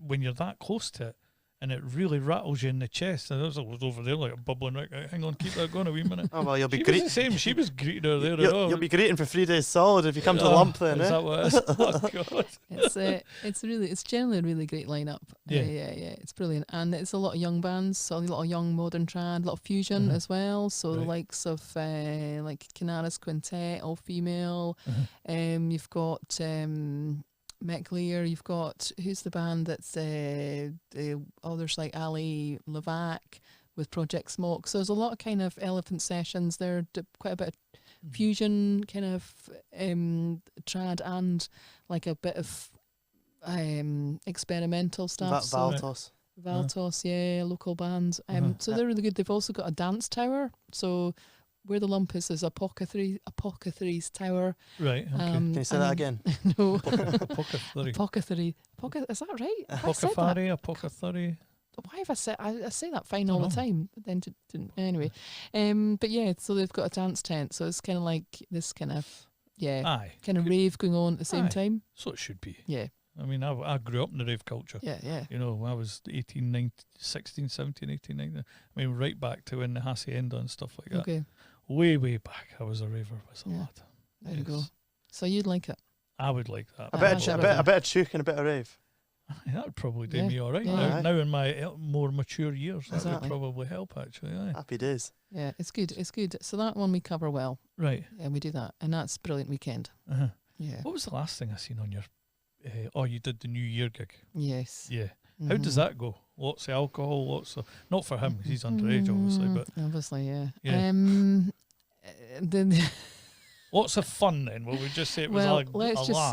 When you're that close to it, and it really rattles you in the chest. And I was over there like bubbling. Right, hang on, keep that going a wee minute. Oh well, you'll be she great. Was the same. She was greeting her there. You'll be greeting for 3 days solid if you come to the lump then. Is that what it is? Oh God! It's generally a really great lineup. Yeah. It's brilliant, and it's a lot of young bands, so a lot of young modern trad, a lot of fusion as well. So the likes of like Canaris Quintet, all female. You've got. McLear, you've got, who's the band that's there's like Ali Levac with Project Smoke. So there's a lot of kind of elephant sessions there, quite a bit of fusion kind of trad and like a bit of experimental stuff. Valtos, local bands. So they're really good. They've also got a dance tower. So where the lump is Apocathery's Tower. Right, okay. Can you say that again? No. Apocathery. Is that right? Apocathery. Why have I said... I say that fine all the time, but then didn't. Anyway. But yeah, so they've got a dance tent, so it's kind of like this kind of, kind of rave going on at the same time. So it should be. Yeah. I mean, I grew up in the rave culture. Yeah. You know, I was 16, 17, 18, 19. I mean, right back to when the Hacienda and stuff like that. Okay. Way back, I was a raver as a lad. There you go. So you'd like it? I would like that. A bit of chook and a bit of rave. That would probably do me all right. Now in my more mature years, that would probably help, actually. Aye. Happy days. Yeah, it's good. So that one we cover well. Right. And we do that. And that's Brilliant Weekend. Yeah. What was the last thing I seen on your... you did the New Year gig. Yes. Yeah. How does that go? What's the alcohol? What's the... Not for him, he's underage, obviously, but... Obviously, yeah. What's the fun then? Well, we just say it was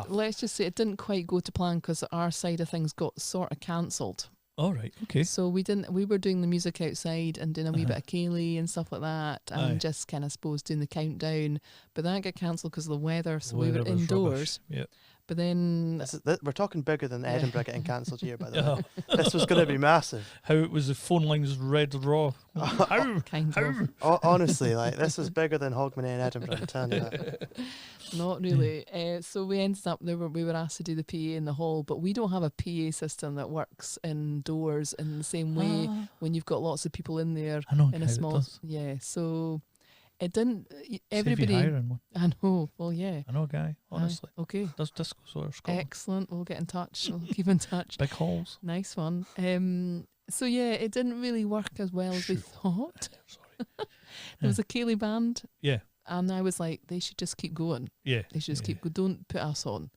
let's just say it didn't quite go to plan because our side of things got sort of cancelled. All right, okay. So we were doing the music outside and doing a wee bit of Kaylee and stuff like that, and just kind of suppose doing the countdown. But that got cancelled because of the weather, so we were indoors. Yeah. But then we're talking bigger than Edinburgh getting cancelled here, by the way. This was going to be massive. How it was the phone lines red raw. How? Kind of. Honestly, like this was bigger than Hogmanay in Edinburgh, I'm telling you that. Not really. So we ended up we were asked to do the PA in the hall, but we don't have a PA system that works indoors in the same way when you've got lots of people in there in a small. Yeah, so it didn't. Everybody. Hiring one. I know. Well, yeah. I know a guy. Honestly. Okay. Does disco sort of Scotland. Excellent. We'll get in touch. We'll keep in touch. Big halls. Nice one. So yeah, it didn't really work as well as we thought. Sorry. There was a Kaylee band. Yeah. And I was like, they should just keep going. Yeah. They should just keep going. Don't put us on.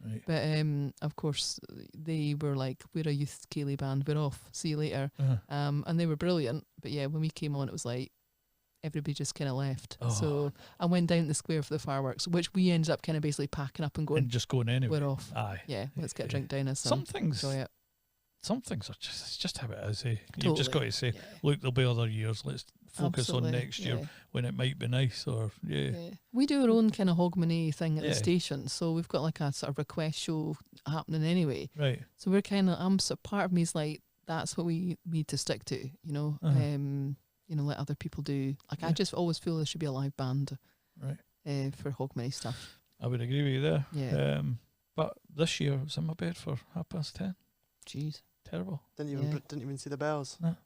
Right. But of course, they were like, we're a youth Kaylee band. We're off. See you later. And they were brilliant. But yeah, when we came on, it was like, everybody just kind of left. So I went down the square for the fireworks, which we ended up kind of basically packing up and going. And just going anyway. We're off. Aye. Yeah, let's get a drink down us. Some things. Enjoy it. Some things are just, it's just how it is. Eh? Totally. You've just got to say, look, there'll be other years. Let's focus on next year when it might be nice. Or we do our own kind of Hogmanay thing at the station, so we've got like a sort of request show happening anyway. Right. So we're kind of, so part of me is like, that's what we need to stick to, you know. You know, let other people do. Like I just always feel there should be a live band, right, for Hogmanay stuff. I would agree with you there. Yeah. But this year I was in my bed for 10:30. Jeez. Terrible. Didn't even see the bells. No.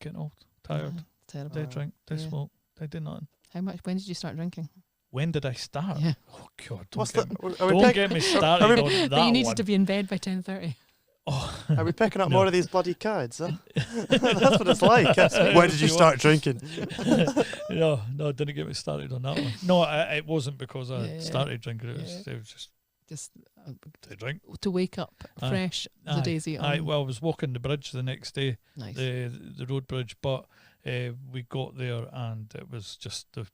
Getting old, tired. Terrible. Did drink, did smoke, did do nothing. How much? When did you start drinking? When did I start? Yeah. Oh God! Don't get me started on that But you needed one. to be in bed by 10:30. Oh. Are we picking up more of these bloody cards? Huh? That's what it's like. When did you start drinking? No, didn't get me started on that one. No, it wasn't because I started drinking. It was just to drink, to wake up fresh as a daisy. Well, I was walking the bridge the next day, nice. the road bridge, but we got there and it was just the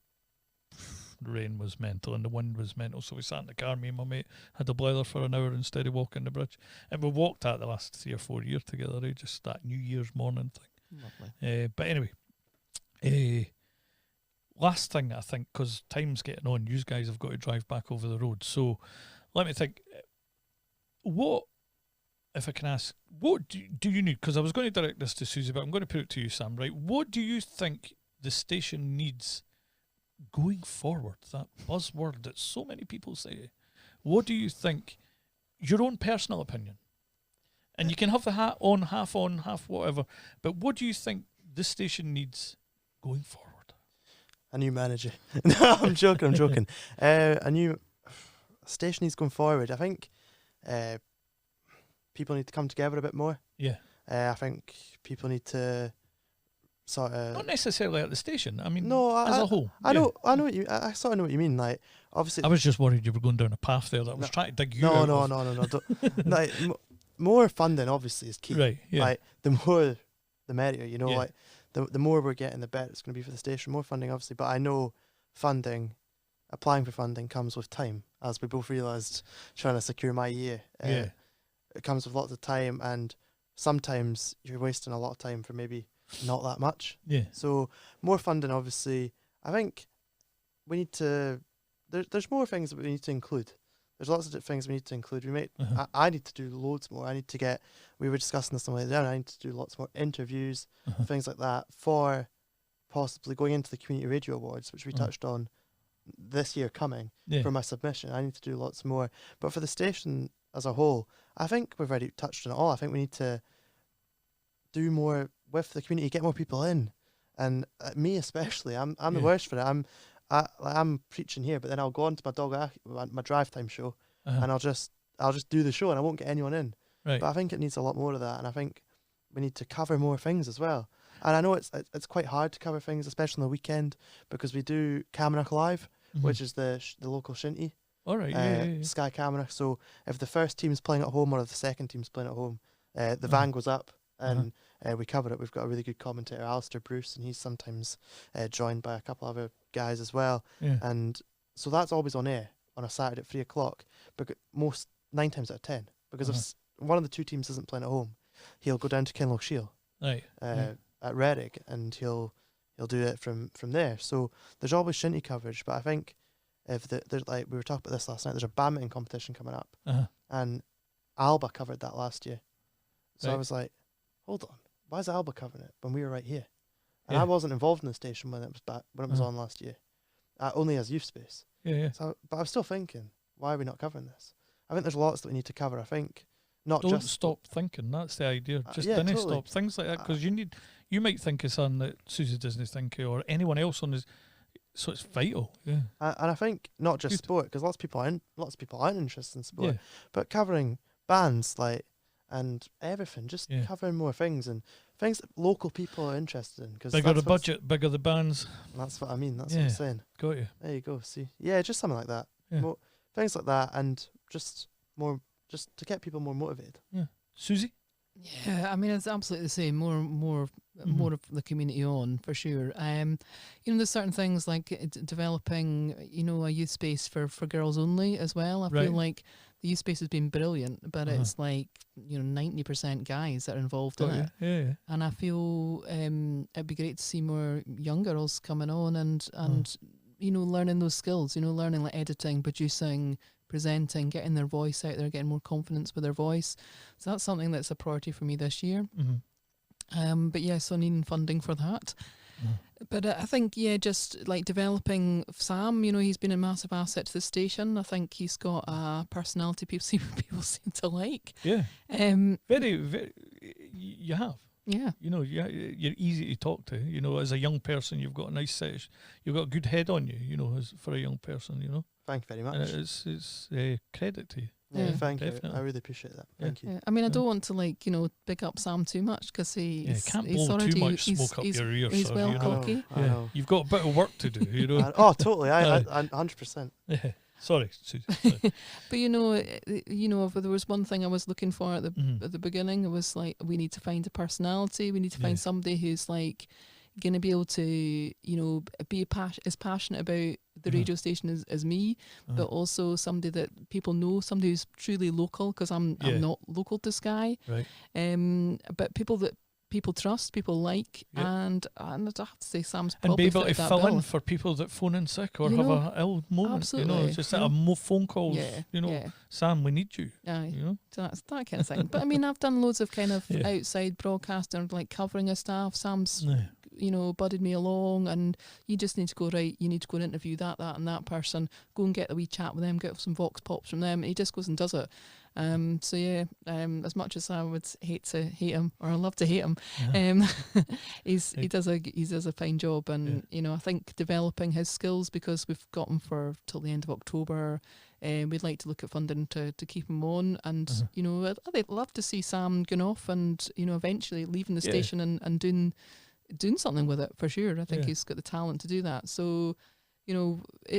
rain was mental and the wind was mental, so we sat in the car. Me and my mate had a blether for an hour instead of walking the bridge, and we walked that the last 3 or 4 years together. Just that New Year's morning thing. Lovely. But anyway, last thing I think, because time's getting on, you guys have got to drive back over the road, so let me think. What, if I can ask, what do you need? Because I was going to direct this to Suzy, but I'm going to put it to you, Sam, right? What do you think the station needs going forward? That buzzword that so many people say. What do you think, your own personal opinion? And you can have the hat on, half whatever, but what do you think this station needs going forward? A new manager. No, I'm joking. A new station needs going forward. I think people need to come together a bit more. Yeah. I think people need to sort of not necessarily at the station. I mean, no, as a whole. I know what you. I sort of know what you mean. Like, obviously, I was just worried you were going down a path there that was trying to dig you out. No. Like, more funding obviously is key. Right. Yeah. Like, the more, the merrier. You know, like the more we're getting, the better it's going to be for the station. More funding, obviously, but I know applying for funding comes with time, as we both realised trying to secure my year. It comes with lots of time, and sometimes you're wasting a lot of time for maybe not that much. Yeah. So more funding, obviously. I think we need to. There's more things that we need to include. There's lots of things we need to include. I need to do loads more. I need to get. We were discussing this on the way down. I need to do lots more interviews, things like that, for possibly going into the Community Radio Awards, which we touched on this year coming for my submission. I need to do lots more. But for the station as a whole, I think we've already touched on it all. I think we need to do more with the community, get more people in, and me especially. I'm the worst for it. I'm preaching here, but then I'll go on to my drive time show, and I'll just do the show, and I won't get anyone in. Right. But I think it needs a lot more of that, and I think we need to cover more things as well. And I know it's quite hard to cover things, especially on the weekend, because we do Camanachd Live, which is the local shinty. All right. Skye Camanachd. So if the first team's playing at home or if the second team's playing at home, the van goes up and we cover it. We've got a really good commentator, Alistair Bruce, and he's sometimes joined by a couple other guys as well. Yeah. And so that's always on air on a Saturday at 3 o'clock. But 9 times out of 10, because if one of the two teams isn't playing at home, he'll go down to Kinlochshiel Right. at Reddig, and he'll do it from there. So there's always shinty coverage, but I think if there's like we were talking about this last night, there's a badminton competition coming up, and Alba covered that last year. So I Right. was like, hold on, why is Alba covering it when we were right here? And Yeah. I wasn't involved in the station when it was on last year, only as youth space. Yeah. So, but I was still thinking, why are we not covering this? I think there's lots that we need to cover. I think not Don't just stop thinking. That's the idea. Just yeah, don't totally. stop. Things like that, because you might think of something that Suzy doesn't think of, or anyone else on his. So it's vital. Yeah. And I think not just Good. sport, because lots of people aren't interested in sport, Yeah. but covering bands and everything, just Yeah. covering more things and things that local people are interested in. Cause Bigger the that's what's- budget, bigger the bands. That's what I mean. That's Yeah. what I'm saying. Got you. There you go. See, yeah, just something like that. Yeah. More things like that, and just to get people more motivated. Suzy? Yeah, I mean it's absolutely the same. More of the community on for sure. There's certain things like developing, a youth space for girls only as well. I Right. feel like the youth space has been brilliant, but it's like 90% guys that are involved in Got you. it. Yeah. And I feel it'd be great to see more young girls coming on and learning those skills. Learning like editing, producing, presenting, getting their voice out there, getting more confidence with their voice. So that's something that's a priority for me this year. Mm-hmm. But yeah, so needing funding for that. But I think, just like developing Sam, he's been a massive asset to the station. I think he's got a personality people seem to like. Yeah. Very, very. You have. Yeah. You're easy to talk to. As a young person, you've got a nice set. You've got a good head on you. As for a young person. Thank you very much. And it's credit to you. Yeah, Yeah. thank you. Definitely. I really appreciate that. Thank you. Yeah. I mean, I don't want to big up Sam too much because he's can't he's blow already too much he's, smoke up he's, your ears. he's so, well you know. cocky. I know. You've got a bit of work to do. Oh, totally. I 100%. Yeah. Sorry, Suzy. Sorry. But if there was one thing I was looking for at the Mhm. at the beginning, it was like we need to find a personality. We need to find Yeah. somebody who's like going to be able to be as passionate about the radio station as me, but also somebody that people know, somebody who's truly local, because I'm not local to Skye. Right. But people that people trust, people like, Yep. and I have to say Sam's And probably be able to fit that fill bill. in for people that phone in sick or You have know, a ill moment. absolutely, Just you at a know. phone calls. Yeah, yeah. Sam, we need you. Aye. You know. So that's that kind of thing. But I mean, I've done loads of kind of Yeah. outside broadcasting, like covering of staff. Sam's, Yeah. budded me along, and you just need to go, right, you need to go and interview that and that person, go and get a wee chat with them, get some vox pops from them. And he just goes and does it. So yeah, as much as I would hate to hate him, or I love to hate him, he does a fine job, and I think developing his skills, because we've got him for till the end of October. We'd like to look at funding to keep him on, and I'd love to see Sam going off and eventually leaving the station and doing something with it for sure. I think he's got the talent to do that. So it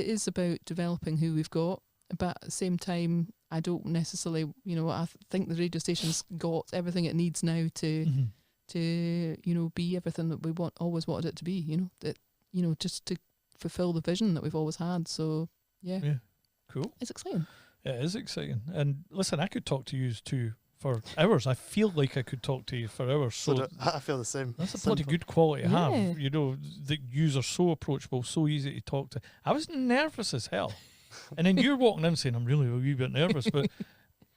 is about developing who we've got, but at the same time, I don't necessarily, I think the radio station's got everything it needs now to be everything that we always wanted it to be. Just to fulfill the vision that we've always had. So yeah. Cool. It's exciting. It is exciting. And listen, I could talk to you too for hours. I feel like I could talk to you for hours. So I feel the same. that's a bloody good quality to have. Yeah. The yous are so approachable, so easy to talk to. I was nervous as hell. And then you're walking in saying, I'm really a wee bit nervous, but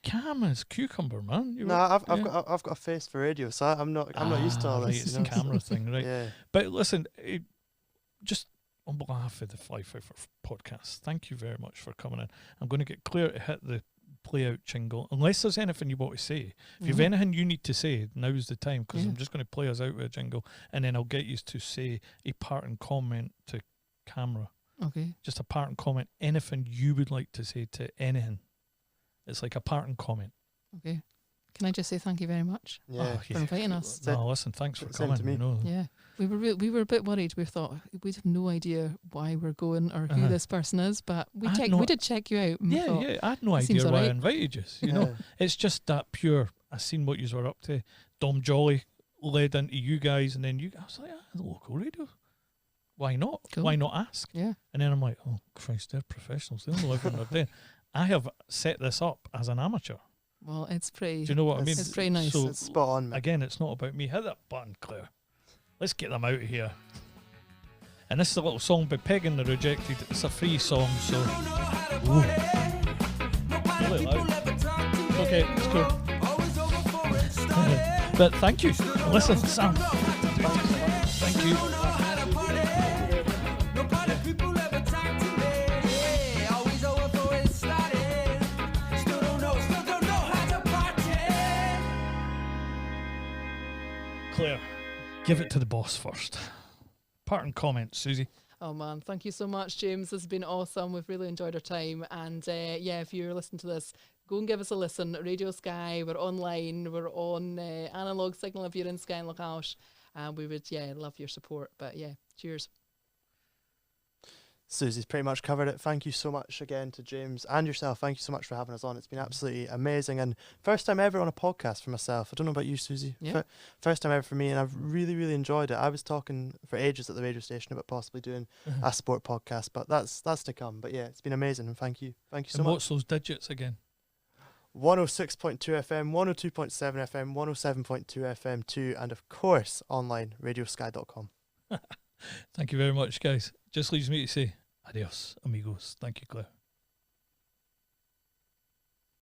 calm as cucumber, man. I've got a face for radio, so I'm not used to all right, this. it's the camera thing, right? Yeah. But listen, just on behalf of the Fly Fifer podcast, thank you very much for coming in. I'm going to get Claire to hit the play out jingle, unless there's anything you want to say. If you've anything you need to say, now's the time, because I'm just going to play us out with a jingle, and then I'll get you to say a parting comment to camera. Okay. Just a parting comment, anything you would like to say to anything. It's like a parting comment. Okay. Can I just say thank you very much Yeah. for inviting us? No, listen, thanks for Same coming. to me. You know. Yeah, we were a bit worried. We thought we'd have no idea why we're going or who this person is, but we did check you out. And we thought, I had no "It seems idea why I alright." invited you. You know, it's just that pure. I seen what you were up to. Dom Jolly led into you guys, and then I was like, the local radio. Why not? Cool. Why not ask? Yeah. And then I'm like, oh Christ, they're professionals. They don't know everything they're doing. I have set this up as an amateur. Well, it's pretty. Do you know what I mean? It's pretty nice. So It's spot on, man. again, it's not about me. Hit that button, Claire. Let's get them out of here. And this is a little song by Peg and the Rejected. It's a free song, so. Ooh. Really loud. Okay, it's cool. But thank you. Listen, Sam. Thank you. Claire, give it to the boss first. Parting comments, Suzy. Oh man, thank you so much, James. This has been awesome. We've really enjoyed our time. And yeah, if you're listening to this, go and give us a listen. Radio Skye, we're online, we're on analog signal if you're in Skye and Lochalsh. And we would, love your support. But yeah, cheers. Suzy's pretty much covered it. Thank you so much again to James and yourself. Thank you so much for having us on. It's been absolutely amazing, and first time ever on a podcast for myself. I don't know about you, Suzy. Yeah. First time ever for me, and I've really, really enjoyed it. I was talking for ages at the radio station about possibly doing a sport podcast, but that's to come. But yeah, it's been amazing, and thank you so and much. What's those digits again? 106.2 FM, 102.7 FM, 107.2 FM 2, and of course online, radioskye.com. Thank you very much, guys. Just leaves me to say adios, amigos. Thank you, Claire.